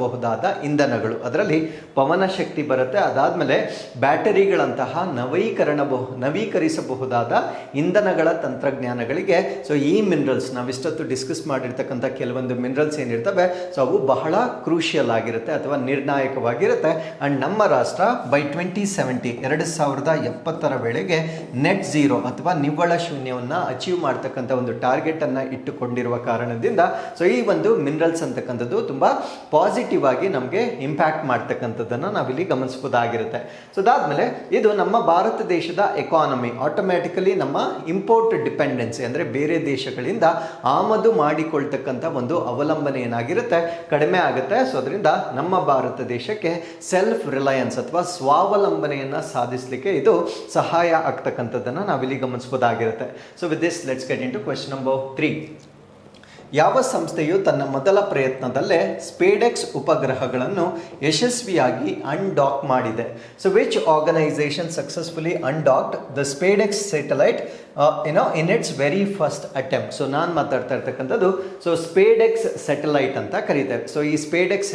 ಇಂಧನಗಳು, ಅದರಲ್ಲಿ ಪವನ ಶಕ್ತಿ ಬರುತ್ತೆ. ಅದಾದಮೇಲೆ ಬ್ಯಾಟರಿಗಳಂತಹ ನವೀಕರಿಸಬಹುದಾದ ಇಂಧನಗಳ ತಂತ್ರಜ್ಞಾನಗಳಿಗೆ ಸೊ ಈ ಮಿನರಲ್ಸ್ ನಾವಿಷ್ಟೊತ್ತು ಡಿಸ್ಕಸ್ ಮಾಡಿರ್ತಕ್ಕಂಥ ಕೆಲವೊಂದು ಮಿನರಲ್ಸ್ ಏನಿರ್ತವೆ ಸೊ ಅವು ಬಹಳ ಕ್ರೂಷಿಯಲ್ ಆಗಿರುತ್ತೆ ಅಥವಾ ನಿರ್ಣಾಯಕವಾಗಿರುತ್ತೆ. ಅಂಡ್ ನಮ್ಮ ರಾಷ್ಟ್ರ ಬೈ 2070 ವೇಳೆಗೆ ನೆಟ್ ಝೀರೋ ಅಥವಾ ನಿವ್ವಳ ಶೂನ್ಯವನ್ನು ಅಚೀವ್ ಮಾಡ್ತಕ್ಕಂಥ ಒಂದು ಟಾರ್ಗೆಟ್ ಅನ್ನು ಇಟ್ಟುಕೊಂಡಿರುವ ಕಾರಣದಿಂದ ಸೊ ಈ ಒಂದು ಮಿನರಲ್ಸ್ ಅಂತಕ್ಕಂಥದ್ದು ತುಂಬ ಪಾಸಿಟಿವ್ ಆಗಿ ನಮಗೆ ಇಂಪ್ಯಾಕ್ಟ್ ಮಾಡ್ತಕ್ಕಂಥದ್ದನ್ನು ನಾವಿಲ್ಲಿ ಗಮನಿಸಬಹುದಾಗಿರುತ್ತೆ. ಸೊ ಅದಾದ್ಮೇಲೆ ಇದು ನಮ್ಮ ಭಾರತ ದೇಶದ ಎಕಾನಮಿ ಆಟೋಮ್ಯಾಟಿಕಲಿ ನಮ್ಮ ಇಂಪೋರ್ಟ್ ಡಿಪೆಂಡೆನ್ಸಿ, ಅಂದರೆ ಬೇರೆ ದೇಶಗಳಿಂದ ಆಮದು ಮಾಡಿಕೊಳ್ತಕ್ಕಂಥ ಒಂದು ಅವಲಂಬನೆ ಏನಾಗಿರುತ್ತೆ ಕಡಿಮೆ ಆಗುತ್ತೆ. ಸೊ ಅದರಿಂದ ನಮ್ಮ ಭಾರತ ದೇಶಕ್ಕೆ ಸೆಲ್ಫ್ ರಿಲಯನ್ಸ್ ಅಥವಾ ಸ್ವಾವಲಂಬನೆಯನ್ನು ಸಾಧಿಸಲಿಕ್ಕೆ ಇದು ಸಹಾಯ ಆಗ್ತಕ್ಕಂಥದ್ದನ್ನು ನಾವಿಲ್ಲಿ ಗಮನಿಸಬಹುದಾಗಿರುತ್ತೆ. So with this let's get in to question number 3. ಯಾವ ಸಂಸ್ಥೆಯು ತನ್ನ ಮೊದಲ ಪ್ರಯತ್ನದಲ್ಲೇ ಸ್ಪೇಡೆಕ್ಸ್ ಉಪಗ್ರಹಗಳನ್ನು ಯಶಸ್ವಿಯಾಗಿ ಅನ್ಡಾಕ್ ಮಾಡಿದೆ? So which organisation successfully undocked the SpaDeX satellite in its very first attempt? So ನಾನು ಮಾತಾಡ್ತಾ ಇರ್ತಕ್ಕಂಥದ್ದು ಸೊ ಸ್ಪೇಡೆಕ್ಸ್ ಸ್ಯಾಟಲೈಟ್ ಅಂತ ಕರೀತಾರೆ. ಸೊ ಈ ಸ್ಪೇಡೆಕ್ಸ್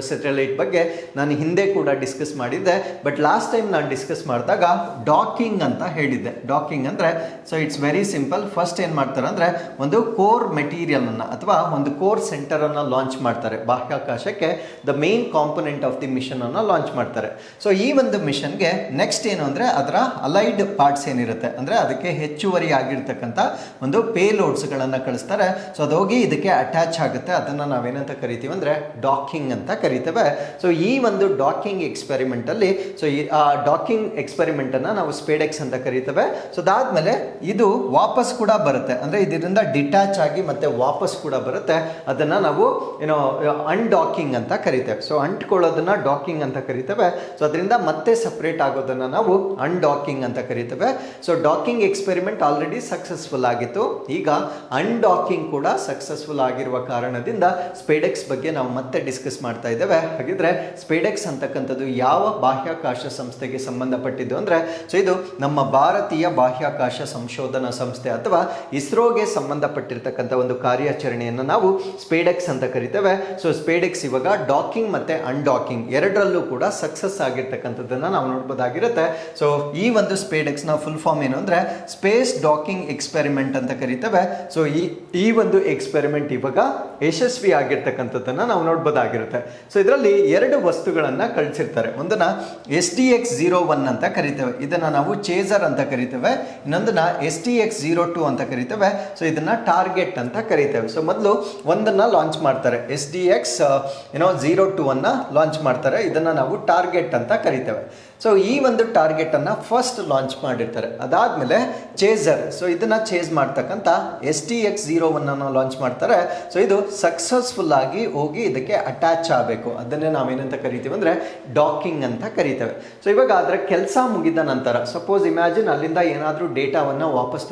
ಸ್ಯಾಟಲೈಟ್ ಬಗ್ಗೆ ನಾನು ಹಿಂದೆ ಕೂಡ ಡಿಸ್ಕಸ್ ಮಾಡಿದ್ದೆ. ಬಟ್ ಲಾಸ್ಟ್ ಟೈಮ್ ನಾನು ಡಿಸ್ಕಸ್ ಮಾಡಿದಾಗ ಡಾಕಿಂಗ್ ಅಂತ ಹೇಳಿದ್ದೆ. ಡಾಕಿಂಗ್ ಅಂದರೆ so it's very simple. First ಏನು ಮಾಡ್ತಾರೆ ಅಂದರೆ ಒಂದು ಕೋರ್ ಮೆಟೀರಿಯಲ್ ಅನ್ನು ಅಥವಾ ಒಂದು ಕೋರ್ ಸೆಂಟರ್ ಅನ್ನು ಲಾಂಚ್ ಮಾಡ್ತಾರೆ ಬಾಹ್ಯಾಕಾಶಕ್ಕೆ. The main component of the mission ಅನ್ನು ಲಾಂಚ್ ಮಾಡ್ತಾರೆ. ಸೊ ಈ ಒಂದು ಮಿಷನ್ಗೆ ನೆಕ್ಸ್ಟ್ ಏನು ಅಂದರೆ ಅದರ ಅಲೈಡ್ ಪಾರ್ಟ್ಸ್ ಏನಿರುತ್ತೆ ಅಂದರೆ ಅದಕ್ಕೆ ಹೆಚ್ಚುವರಿ ಆಗಿರ್ತಕ್ಕಂಥ ಒಂದು ಪೇಲೋಡ್ಸ್ಗಳನ್ನು ಕಳಿಸ್ತಾರೆ. ಸೊ ಅದು ಹೋಗಿ ಇದಕ್ಕೆ ಅಟ್ಯಾಚ್ ಆಗುತ್ತೆ. ಅದನ್ನು ನಾವೇನಂತ ಕರಿತೀವಿ ಅಂದರೆ ಡಾಕಿಂಗ್ ಅಂತ ಕರಿತೇವೆ. ಸೊ ಈ ಒಂದು ಡಾಕಿಂಗ್ ಎಕ್ಸ್ಪೆರಿಮೆಂಟಲ್ಲಿ ಸೊ ಈ ಡಾಕಿಂಗ್ ಎಕ್ಸ್ಪೆರಿಮೆಂಟನ್ನು ನಾವು ಸ್ಪೇಡೆಕ್ಸ್ ಅಂತ ಕರಿತೇವೆ. ಸೊ ಅದಾದಮೇಲೆ ಇದು ವಾಪಸ್ ಕೂಡ ಬರುತ್ತೆ, ಅಂದರೆ ಇದರಿಂದ ಡಿಟ್ಯಾಚ್ ಆಗಿ ಮತ್ತೆ ವಾಪಸ್ ಕೂಡ ಬರುತ್ತೆ. ಅದನ್ನು ನಾವು ಏನೋ ಅನ್ಡಾಕಿಂಗ್ ಅಂತ ಕರಿತೇವೆ. ಸೊ ಅಂಟ್ಕೊಳ್ಳೋದನ್ನ ಡಾಕಿಂಗ್ ಅಂತ ಕರಿತೇವೆ. ಸೊ ಅದರಿಂದ ಮತ್ತೆ ಸಪ್ರೇಟ್ ಆಗೋದನ್ನು ನಾವು ಅನ್ಡಾಕಿಂಗ್ ಅಂತ ಕರಿತೇವೆ. So docking experiment already successful ಆಗಿತ್ತು. ಈಗ ಅನ್ಡಾಕಿಂಗ್ ಕೂಡ ಸಕ್ಸಸ್ಫುಲ್ ಆಗಿರುವ ಕಾರಣದಿಂದ ಸ್ಪೇಡೆಕ್ಸ್ ಬಗ್ಗೆ ನಾವು ಮತ್ತೆ ಡಿಸ್ಕಸ್ ಮಾಡ್ತಾ ಇದ್ದೇವೆ. ಹಾಗಿದ್ರೆ ಸ್ಪೇಡೆಕ್ಸ್ ಅಂತಕ್ಕಂಥದ್ದು ಯಾವ ಬಾಹ್ಯಾಕಾಶ ಸಂಸ್ಥೆಗೆ ಸಂಬಂಧಪಟ್ಟಿದ್ದು ಅಂದರೆ ಸೊ ಇದು ನಮ್ಮ ಭಾರತೀಯ ಬಾಹ್ಯಾಕಾಶ ಸಂಶೋಧನಾ ಸಂಸ್ಥೆ ಅಥವಾ ಇಸ್ರೋಗೆ ಸಂಬಂಧಪಟ್ಟಿರ್ತಕ್ಕಂಥ ಒಂದು ಕಾರ್ಯಾಚರಣೆಯನ್ನು ನಾವು ಸ್ಪೇಡೆಕ್ಸ್ ಅಂತ ಕರಿತೇವೆ. ಸೊ ಸ್ಪೇಡೆಕ್ಸ್ ಇವಾಗ ಡಾಕಿಂಗ್ ಮತ್ತೆ ಅನ್ಡಾಕಿಂಗ್ ಎರಡರಲ್ಲೂ ಕೂಡ ಸಕ್ಸಸ್ ಆಗಿರ್ತಕ್ಕಂಥದ್ದನ್ನು ನಾವು ನೋಡ್ಬೋದಾಗಿರುತ್ತೆ. ಸೊ ಈ ಒಂದು ಸ್ಪೇಡೆಕ್ಸ್ ನ ಫುಲ್ ಫಾರ್ಮ್ ಏನು ಅಂದರೆ ಸ್ಪೇಸ್ ಡಾಕಿಂಗ್ ಎಕ್ಸ್ಪೆರಿಮೆಂಟ್ ಅಂತ ಕರಿತೇವೆ. ಸೊ ಈ ಒಂದು ಎಕ್ಸ್ಪೆರಿಮೆಂಟ್ ಇವಾಗ ಯಶಸ್ವಿ ಆಗಿರ್ತಕ್ಕಂಥದ್ದನ್ನು ನಾವು ನೋಡ್ಬೋದಾಗಿರುತ್ತೆ. ಸೊ ಇದರಲ್ಲಿ ಎರಡು ವಸ್ತುಗಳನ್ನು ಕಳಿಸಿರ್ತಾರೆ. ಒಂದನ್ನ SDX-01 ಅಂತ ಕರಿತೇವೆ, ಇದನ್ನ ನಾವು ಚೇಸರ್ ಅಂತ ಕರಿತೇವೆ. ಇನ್ನೊಂದನ್ನ SDX-02 ಅಂತ ಕರಿತೇವೆ. ಸೊ ಇದನ್ನ ಟಾರ್ಗೆಟ್ ಅಂತ ಕರಿತೇವೆ. ಸೊ ಮೊದಲು ಒಂದನ್ನ ಲಾಂಚ್ ಮಾಡ್ತಾರೆ, SDX-02 ಅನ್ನ ಲಾಂಚ್ ಮಾಡ್ತಾರೆ. ಇದನ್ನ ನಾವು ಟಾರ್ಗೆಟ್ ಅಂತ ಕರಿತೇವೆ. ಸೊ ಈ ಒಂದು ಟಾರ್ಗೆಟ್ ಅನ್ನ ಫಸ್ಟ್ ಲಾಂಚ್ ಮಾಡಿರ್ತಾರೆ. ಅದಾದ್ಮೇಲೆ ಚೇಸರ್, ಸೊ ಇದನ್ನ ಚೇಸ್ ಮಾಡ್ತಕ್ಕಂಥ SDX-01 ಅನ್ನು ಲಾಂಚ್ ಮಾಡ್ತಾರೆ. ಸೊ ಇದು ಸಕ್ಸಸ್ಫುಲ್ ಆಗಿ ಹೋಗಿ ಇದಕ್ಕೆ ಅಟ್ಯಾಚ್ ಆಗಬೇಕು. ಅದನ್ನೇ ನಾವೇನಂತ ಕರಿತೀವಿ ಅಂದರೆ ಡಾಕಿಂಗ್ ಅಂತ ಕರಿತೇವೆ. ಸೊ ಇವಾಗ ಅದರ ಕೆಲಸ ಮುಗಿದ ನಂತರ ಸಪೋಸ್ ಇಮ್ಯಾಜಿನ್ ಅಲ್ಲಿಂದ ಏನಾದರೂ ಡೇಟಾವನ್ನು ವಾಪಸ್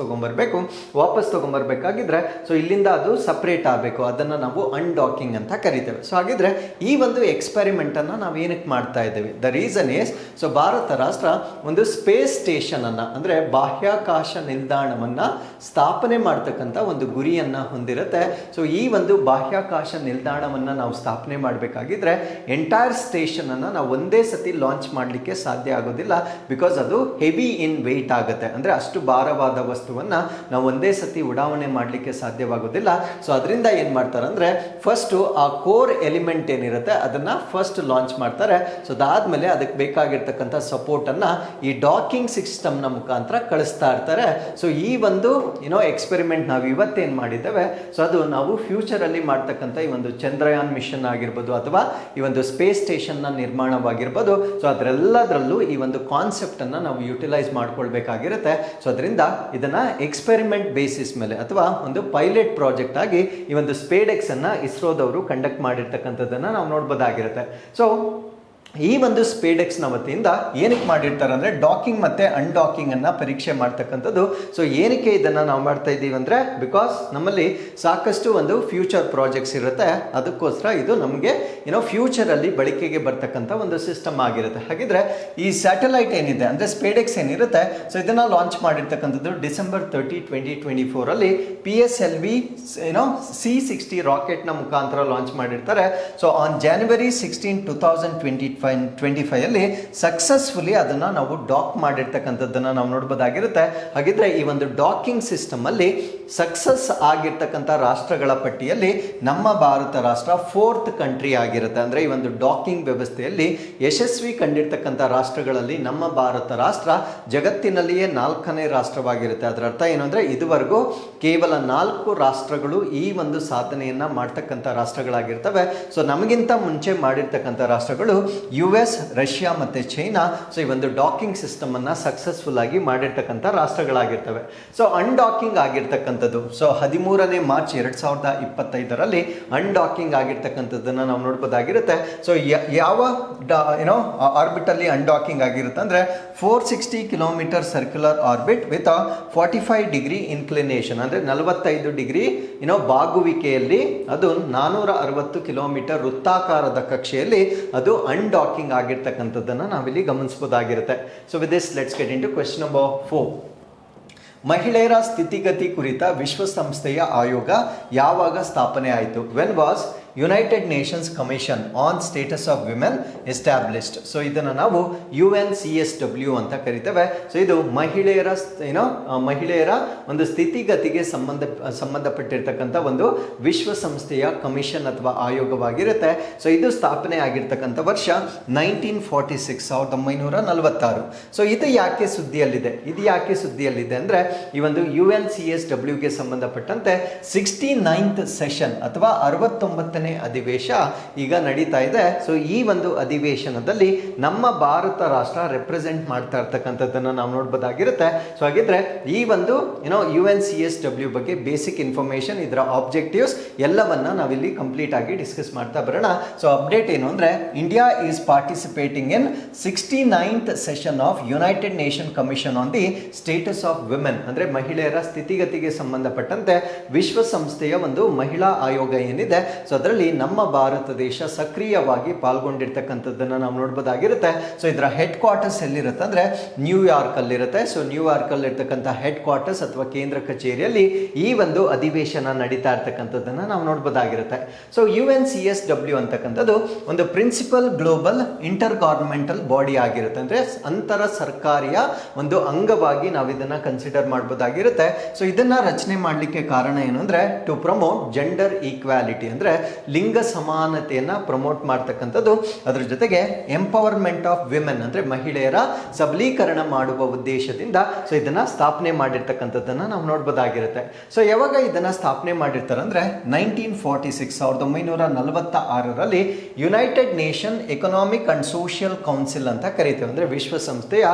ತೊಗೊಂಬರ್ಬೇಕಾಗಿದ್ರೆ ಸೊ ಇಲ್ಲಿಂದ ಅದು ಸಪ್ರೇಟ್ ಆಗಬೇಕು. ಅದನ್ನು ನಾವು ಅನ್ಡಾಕಿಂಗ್ ಅಂತ ಕರಿತೇವೆ. ಸೊ ಹಾಗಿದ್ರೆ ಈ ಒಂದು ಎಕ್ಸ್ಪೆರಿಮೆಂಟನ್ನು ನಾವು ಏನಕ್ಕೆ ಮಾಡ್ತಾ ಇದ್ದೇವೆ? The reason is so Bharat ರಾಷ್ಟ್ರ ಒಂದು ಸ್ಪೇಸ್ ಸ್ಟೇಷನ್ ಅನ್ನ ಅಂದರೆ ಬಾಹ್ಯಾಕಾಶ ನಿಲ್ದಾಣವನ್ನ ಸ್ಥಾಪನೆ ಮಾಡ್ತಕ್ಕಂಥ ಒಂದು ಗುರಿಯನ್ನ ಹೊಂದಿರುತ್ತೆ. ಸೊ ಈ ಒಂದು ಬಾಹ್ಯಾಕಾಶ ನಿಲ್ದಾಣವನ್ನ ನಾವು ಸ್ಥಾಪನೆ ಮಾಡಬೇಕಾಗಿದ್ರೆ ಎಂಟೈರ್ ಸ್ಟೇಷನ್ ಅನ್ನ ನಾವು ಒಂದೇ ಸತಿ ಲಾಂಚ್ ಮಾಡಲಿಕ್ಕೆ ಸಾಧ್ಯ ಆಗೋದಿಲ್ಲ. ಬಿಕಾಸ್ ಅದು ಹೆವಿ ಇನ್ ವೆಯ್ಟ್ ಆಗುತ್ತೆ, ಅಂದರೆ ಅಷ್ಟು ಭಾರವಾದ ವಸ್ತುವನ್ನ ನಾವು ಒಂದೇ ಸತಿ ಉಡಾವಣೆ ಮಾಡಲಿಕ್ಕೆ ಸಾಧ್ಯವಾಗೋದಿಲ್ಲ. ಸೊ ಅದರಿಂದ ಏನು ಮಾಡ್ತಾರೆ ಅಂದರೆ ಫಸ್ಟು ಆ ಕೋರ್ ಎಲಿಮೆಂಟ್ ಏನಿರುತ್ತೆ ಅದನ್ನ ಫಸ್ಟ್ ಲಾಂಚ್ ಮಾಡ್ತಾರೆ. ಸೊ ಅದಾದ್ಮೇಲೆ ಅದಕ್ಕೆ ಬೇಕಾಗಿರ್ತಕ್ಕಂಥ ಸಪೋರ್ಟ್ ಅನ್ನ ಈ ಡಾಕಿಂಗ್ ಸಿಸ್ಟಮ್ ನ ಮುಖಾಂತರ ಕಳಿಸ್ತಾ ಇರ್ತಾರೆ. ಸೊ ಈ ಒಂದು ಎಕ್ಸ್ಪೆರಿಮೆಂಟ್ ನಾವು ಇವತ್ತೇನು ಮಾಡಿದ್ದೇವೆ ಸೊ ಅದು ನಾವು ಫ್ಯೂಚರ್ ಅಲ್ಲಿ ಮಾಡ್ತಕ್ಕಂಥ ಈ ಒಂದು ಚಂದ್ರಯಾನ್ ಮಿಷನ್ ಆಗಿರ್ಬೋದು ಅಥವಾ ಈ ಒಂದು ಸ್ಪೇಸ್ ಸ್ಟೇಷನ್ ನ ನಿರ್ಮಾಣವಾಗಿರ್ಬೋದು. ಸೊ ಅದರೆಲ್ಲದರಲ್ಲೂ ಈ ಒಂದು ಕಾನ್ಸೆಪ್ಟ್ ಅನ್ನ ನಾವು ಯುಟಿಲೈಸ್ ಮಾಡ್ಕೊಳ್ಬೇಕಾಗಿರುತ್ತೆ. ಸೊ ಅದರಿಂದ ಇದನ್ನ ಎಕ್ಸ್ಪೆರಿಮೆಂಟ್ ಬೇಸಿಸ್ ಮೇಲೆ ಅಥವಾ ಒಂದು ಪೈಲಟ್ ಪ್ರಾಜೆಕ್ಟ್ ಆಗಿ ಈ ಒಂದು ಸ್ಪೇಡೆಕ್ಸ್ ಅನ್ನ ಇಸ್ರೋದವರು ಕಂಡಕ್ಟ್ ಮಾಡಿರ್ತಕ್ಕಂಥದ್ದನ್ನ ನಾವು ನೋಡ್ಬೋದಾಗಿರುತ್ತೆ. ಸೊ ಈ ಒಂದು ಸ್ಪೇಡೆಕ್ಸ್ನ ವತಿಯಿಂದ ಏನಕ್ಕೆ ಮಾಡಿರ್ತಾರೆ ಅಂದರೆ ಡಾಕಿಂಗ್ ಮತ್ತು ಅನ್ಡಾಕಿಂಗ್ ಅನ್ನು ಪರೀಕ್ಷೆ ಮಾಡ್ತಕ್ಕಂಥದ್ದು. ಸೊ ಏನಕ್ಕೆ ಇದನ್ನು ನಾವು ಮಾಡ್ತಾ ಇದ್ದೀವಿ ಅಂದರೆ ಬಿಕಾಸ್ ನಮ್ಮಲ್ಲಿ ಸಾಕಷ್ಟು ಒಂದು ಫ್ಯೂಚರ್ ಪ್ರಾಜೆಕ್ಟ್ಸ್ ಇರುತ್ತೆ. ಅದಕ್ಕೋಸ್ಕರ ಇದು ನಮಗೆ ಫ್ಯೂಚರಲ್ಲಿ ಬಳಕೆಗೆ ಬರ್ತಕ್ಕಂಥ ಒಂದು ಸಿಸ್ಟಮ್ ಆಗಿರುತ್ತೆ. ಹಾಗಿದ್ರೆ ಈ ಸ್ಯಾಟಲೈಟ್ ಏನಿದೆ ಅಂದರೆ ಸ್ಪೇಡೆಕ್ಸ್ ಏನಿರುತ್ತೆ ಸೊ ಇದನ್ನು ಲಾಂಚ್ ಮಾಡಿರ್ತಕ್ಕಂಥದ್ದು December 30, 2024 PSLV C-60 ರಾಕೆಟ್ನ ಮುಖಾಂತರ ಲಾಂಚ್ ಮಾಡಿರ್ತಾರೆ. ಸೊ ಆನ್ January 16, 2025 ಸಕ್ಸಸ್ಫುಲಿ ಅದನ್ನು ನಾವು ಡಾಕ್ ಮಾಡಿರ್ತಕ್ಕಂಥದ್ದನ್ನು ನಾವು ನೋಡ್ಬೋದಾಗಿರುತ್ತೆ. ಹಾಗಿದ್ರೆ ಈ ಒಂದು ಡಾಕಿಂಗ್ ಸಿಸ್ಟಮ್ ಅಲ್ಲಿ ಸಕ್ಸಸ್ ಆಗಿರ್ತಕ್ಕಂಥ ರಾಷ್ಟ್ರಗಳ ಪಟ್ಟಿಯಲ್ಲಿ ನಮ್ಮ ಭಾರತ ರಾಷ್ಟ್ರ 4th ಕಂಟ್ರಿ ಆಗಿರುತ್ತೆ. ಅಂದರೆ ಈ ಒಂದು ಡಾಕಿಂಗ್ ವ್ಯವಸ್ಥೆಯಲ್ಲಿ ಯಶಸ್ವಿ ಕಂಡಿರ್ತಕ್ಕಂಥ ರಾಷ್ಟ್ರಗಳಲ್ಲಿ ನಮ್ಮ ಭಾರತ ರಾಷ್ಟ್ರ ಜಗತ್ತಿನಲ್ಲಿಯೇ 4ನೇ ರಾಷ್ಟ್ರವಾಗಿರುತ್ತೆ. ಅದರ ಅರ್ಥ ಏನು ಅಂದರೆ ಇದುವರೆಗೂ ಕೇವಲ 4 ರಾಷ್ಟ್ರಗಳು ಈ ಒಂದು ಸಾಧನೆಯನ್ನ ಮಾಡ್ತಕ್ಕಂಥ ರಾಷ್ಟ್ರಗಳಾಗಿರ್ತವೆ. ಸೊ ನಮಗಿಂತ ಮುಂಚೆ ಮಾಡಿರ್ತಕ್ಕಂಥ ರಾಷ್ಟ್ರಗಳು US, ರಷ್ಯಾ ಮತ್ತು ಚೈನಾ. ಸೊ ಈ ಒಂದು ಡಾಕಿಂಗ್ ಸಿಸ್ಟಮ್ ಅನ್ನ ಸಕ್ಸಸ್ಫುಲ್ ಆಗಿ ಮಾಡಿರ್ತಕ್ಕಂಥ ರಾಷ್ಟ್ರಗಳಾಗಿರ್ತವೆ. ಸೊ ಅನ್ಡಾಕಿಂಗ್ ಆಗಿರ್ತಕ್ಕಂಥ ಆಗಿರ್ತಕ್ಕಂಥದ್ದು. ಸೊ 13ನೇ ಮಾರ್ಚ್ 2025ರಲ್ಲಿ ಅನ್ಡಾಕಿಂಗ್ ಆಗಿರ್ತಕ್ಕಂಥದ್ದನ್ನು ನಾವು ನೋಡ್ಬೋದಾಗಿರುತ್ತೆ. ಸೊ ಯಾವ ಆರ್ಬಿಟಲ್ಲಿ ಅನ್ಡಾಕಿಂಗ್ ಆಗಿರುತ್ತೆ ಅಂದರೆ 460 kilometre circular orbit with 45 degree inclination, ಅಂದರೆ 45 ಡಿಗ್ರಿ ಬಾಗುವಿಕೆಯಲ್ಲಿ ಅದು 460 ಕಿಲೋಮೀಟರ್ ವೃತ್ತಾಕಾರದ ಕಕ್ಷೆಯಲ್ಲಿ ಅದು ಅನ್ಡಾಕಿಂಗ್ ಆಗಿರ್ತಕ್ಕಂಥದ್ದನ್ನು ನಾವಿಲ್ಲಿ ಗಮನಿಸಬಹುದಾಗಿರುತ್ತೆ. So with this let's get in to question number 4. ಮಹಿಳೆಯರ ಸ್ಥಿತಿಗತಿ ಕುರಿತ ವಿಶ್ವಸಂಸ್ಥೆಯ ಆಯೋಗ ಯಾವಾಗ ಸ್ಥಾಪನೆ ಆಯಿತು? When was United Nations Commission on Status of Women established? So ಇದನ್ನು ನಾವು UNCSW ಅಂತ ಕರಿತೇವೆ. ಸೊ ಇದು ಮಹಿಳೆಯರ ಒಂದು ಸ್ಥಿತಿಗತಿಗೆ ಸಂಬಂಧಪಟ್ಟಿರ್ತಕ್ಕಂಥ ಒಂದು ವಿಶ್ವಸಂಸ್ಥೆಯ ಕಮಿಷನ್ ಅಥವಾ ಆಯೋಗವಾಗಿರುತ್ತೆ. ಸೊ ಇದು ಸ್ಥಾಪನೆ ಆಗಿರ್ತಕ್ಕಂಥ ವರ್ಷ 1946, 1946. ಸೊ ಇದು ಯಾಕೆ ಸುದ್ದಿಯಲ್ಲಿದೆ ಅಂದರೆ ಈ ಒಂದು UNCSWಗೆ ಸಂಬಂಧಪಟ್ಟಂತೆ 69th ಸೆಷನ್ ಅಥವಾ 69ನೇ ಅಧಿವೇಶ ಈಗ ನಡೀತಾ ಇದೆ. ಸೊ ಈ ಒಂದು ಅಧಿವೇಶನದಲ್ಲಿ ನಮ್ಮ ಭಾರತ ರಾಷ್ಟ್ರ ರೆಪ್ರೆಸೆಂಟ್ ಮಾಡ್ತಾ ಇರ್ತಕ್ಕಂಥದ್ದನ್ನು ನಾವು ನೋಡ್ಬೋದಾಗಿರುತ್ತೆ. ಸೊ ಹಾಗಿದ್ರೆ ಈ ಒಂದು UNCSW ಬಗ್ಗೆ ಬೇಸಿಕ್ ಇನ್ಫಾರ್ಮೇಶನ್, ಇದರ ಆಬ್ಜೆಕ್ಟಿವ್ಸ್ ಎಲ್ಲವನ್ನ ನಾವಿಲ್ಲಿ ಕಂಪ್ಲೀಟ್ ಆಗಿ ಡಿಸ್ಕಸ್ ಮಾಡ್ತಾ ಬರೋಣ. ಸೊ ಅಪ್ಡೇಟ್ ಏನು ಅಂದರೆ India is participating in 69th session of United nation commission on the status of women, ಅಂದರೆ ಮಹಿಳೆಯರ ಸ್ಥಿತಿಗತಿಗೆ ಸಂಬಂಧಪಟ್ಟಂತೆ ವಿಶ್ವಸಂಸ್ಥೆಯ ಒಂದು ಮಹಿಳಾ ಆಯೋಗ ಏನಿದೆ, ಸೊ ಅದರಲ್ಲಿ ನಮ್ಮ ಭಾರತ ದೇಶ ಸಕ್ರಿಯವಾಗಿ ಪಾಲ್ಗೊಂಡಿರ್ತಕ್ಕಂಥದ್ದನ್ನು ನಾವು ನೋಡ್ಬೋದಾಗಿರುತ್ತೆ. ಸೊ ಇದರ ಹೆಡ್ ಕ್ವಾರ್ಟರ್ಸ್ ಎಲ್ಲಿರುತ್ತೆ ಅಂದರೆ ನ್ಯೂಯಾರ್ಕ್ ಅಲ್ಲಿರುತ್ತೆ. ಸೊ ನ್ಯೂಯಾರ್ಕ್ ಅಲ್ಲಿರ್ತಕ್ಕಂಥ ಹೆಡ್ ಕ್ವಾರ್ಟರ್ಸ್ ಅಥವಾ ಕೇಂದ್ರ ಕಚೇರಿಯಲ್ಲಿ ಈ ಒಂದು ಅಧಿವೇಶನ ನಡೀತಾ ಇರ್ತಕ್ಕಂಥದ್ದನ್ನು ನಾವು ನೋಡ್ಬೋದಾಗಿರುತ್ತೆ. ಸೊ UNCSW ಅಂತಕ್ಕಂಥದ್ದು ಒಂದು principal global intergovernmental body ಆಗಿರುತ್ತೆ, ಅಂದರೆ ಅಂತರ ಸರ್ಕಾರಿಯ ಒಂದು ಅಂಗವಾಗಿ ನಾವು ಇದನ್ನ ಕನ್ಸಿಡರ್ ಮಾಡಬಹುದಾಗಿರುತ್ತೆ. ಸೊ ಇದನ್ನ ರಚನೆ ಮಾಡಲಿಕ್ಕೆ ಕಾರಣ ಏನು ಅಂದರೆ ಟು ಪ್ರಮೋಟ್ ಜೆಂಡರ್ ಈಕ್ವಾಲಿಟಿ, ಅಂದರೆ ಲಿಂಗ ಸಮಾನತೆಯನ್ನ ಪ್ರಮೋಟ್ ಮಾಡ್ತಕ್ಕಂಥದ್ದು. ಅದರ ಜೊತೆಗೆ ಎಂಪವರ್ಮೆಂಟ್ ಆಫ್ ವಿಮೆನ್, ಅಂದರೆ ಮಹಿಳೆಯರ ಸಬಲೀಕರಣ ಮಾಡುವ ಉದ್ದೇಶದಿಂದ ಸೊ ಇದನ್ನ ಸ್ಥಾಪನೆ ಮಾಡಿರ್ತಕ್ಕಂಥದ್ದನ್ನು ನಾವು ನೋಡ್ಬೋದಾಗಿರುತ್ತೆ. ಸೊ ಯಾವಾಗ ಇದನ್ನ ಸ್ಥಾಪನೆ ಮಾಡಿರ್ತಾರೆ ಅಂದರೆ 1946, 1946ರಲ್ಲಿ United Nation Economic and Social Council ಅಂತ ಕರೀತೇವೆ, ಅಂದರೆ ವಿಶ್ವಸಂಸ್ಥೆಯ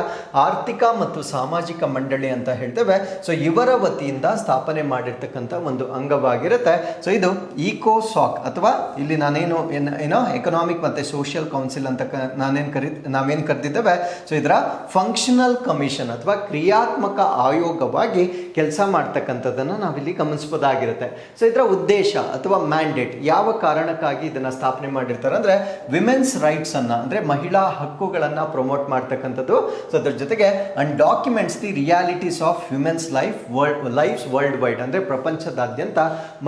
ಆರ್ಥಿಕ ಮತ್ತು ಸಾಮಾಜಿಕ ಮಂಡಳಿ ಅಂತ ಹೇಳ್ತೇವೆ. ಸೊ ಇವರ ವತಿಯಿಂದ ಸ್ಥಾಪನೆ ಮಾಡಿರ್ತಕ್ಕಂಥ ಒಂದು ಅಂಗವಾಗಿರುತ್ತೆ. ಸೊ ಇದು ಇಕೋಸಾಕ್ ಅಥವಾ ಇಲ್ಲಿ ನಾನೇನು ಎಕನಾಮಿಕ್ ಮತ್ತು ಸೋಷಿಯಲ್ ಕೌನ್ಸಿಲ್ ಅಂತ ನಾವೇನು ಕರೆದಿದ್ದೇವೆ. ಸೊ ಇದರ ಫಂಕ್ಷನಲ್ ಕಮಿಷನ್ ಅಥವಾ ಕ್ರಿಯಾತ್ಮಕ ಆಯೋಗವಾಗಿ ಕೆಲಸ ಮಾಡ್ತಕ್ಕಂಥದ್ದನ್ನು ನಾವಿಲ್ಲಿ ಗಮನಿಸಬಹುದಾಗಿರುತ್ತೆ. ಸೊ ಇದರ ಉದ್ದೇಶ ಅಥವಾ ಮ್ಯಾಂಡೇಟ್ ಯಾವ ಕಾರಣಕ್ಕಾಗಿ ಇದನ್ನು ಸ್ಥಾಪನೆ ಮಾಡಿರ್ತಾರೆ ಅಂದರೆ ವಿಮೆನ್ಸ್ ರೈಟ್ಸ್ ಅನ್ನ, ಅಂದರೆ ಮಹಿಳಾ ಹಕ್ಕುಗಳನ್ನು ಪ್ರಮೋಟ್ ಮಾಡ್ತಕ್ಕಂಥದ್ದು. ಸೊ ಅದ್ರ ಜೊತೆಗೆ and documents the realities of humans lives worldwide, ಅಂದರೆ ಪ್ರಪಂಚದಾದ್ಯಂತ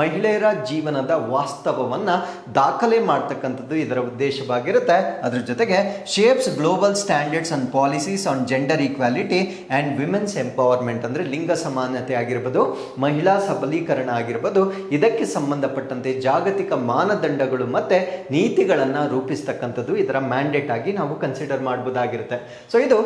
ಮಹಿಳೆಯರ ಜೀವನದ ವಾಸ್ತವವನ್ನು ದಾಖಲೆ ಮಾಡ್ತಕ್ಕಂಥದ್ದು ಇದರ ಉದ್ದೇಶವಾಗಿರುತ್ತೆ. ಅದರ ಜೊತೆಗೆ shapes global standards and policies on gender equality and women's empowerment, ಅಂದರೆ ಲಿಂಗ ಸಮಾನತೆ ಆಗಿರ್ಬೋದು, ಮಹಿಳಾ ಸಬಲೀಕರಣ ಆಗಿರ್ಬೋದು, ಇದಕ್ಕೆ ಸಂಬಂಧಪಟ್ಟಂತೆ ಜಾಗತಿಕ ಮಾನದಂಡಗಳು ಮತ್ತು ನೀತಿಗಳನ್ನು ರೂಪಿಸ್ತಕ್ಕಂಥದ್ದು ಇದರ ಮ್ಯಾಂಡೇಟ್ ಆಗಿ ನಾವು ಕನ್ಸಿಡರ್ ಮಾಡಬಹುದಾಗಿರುತ್ತೆ. ಸೊ ಇದು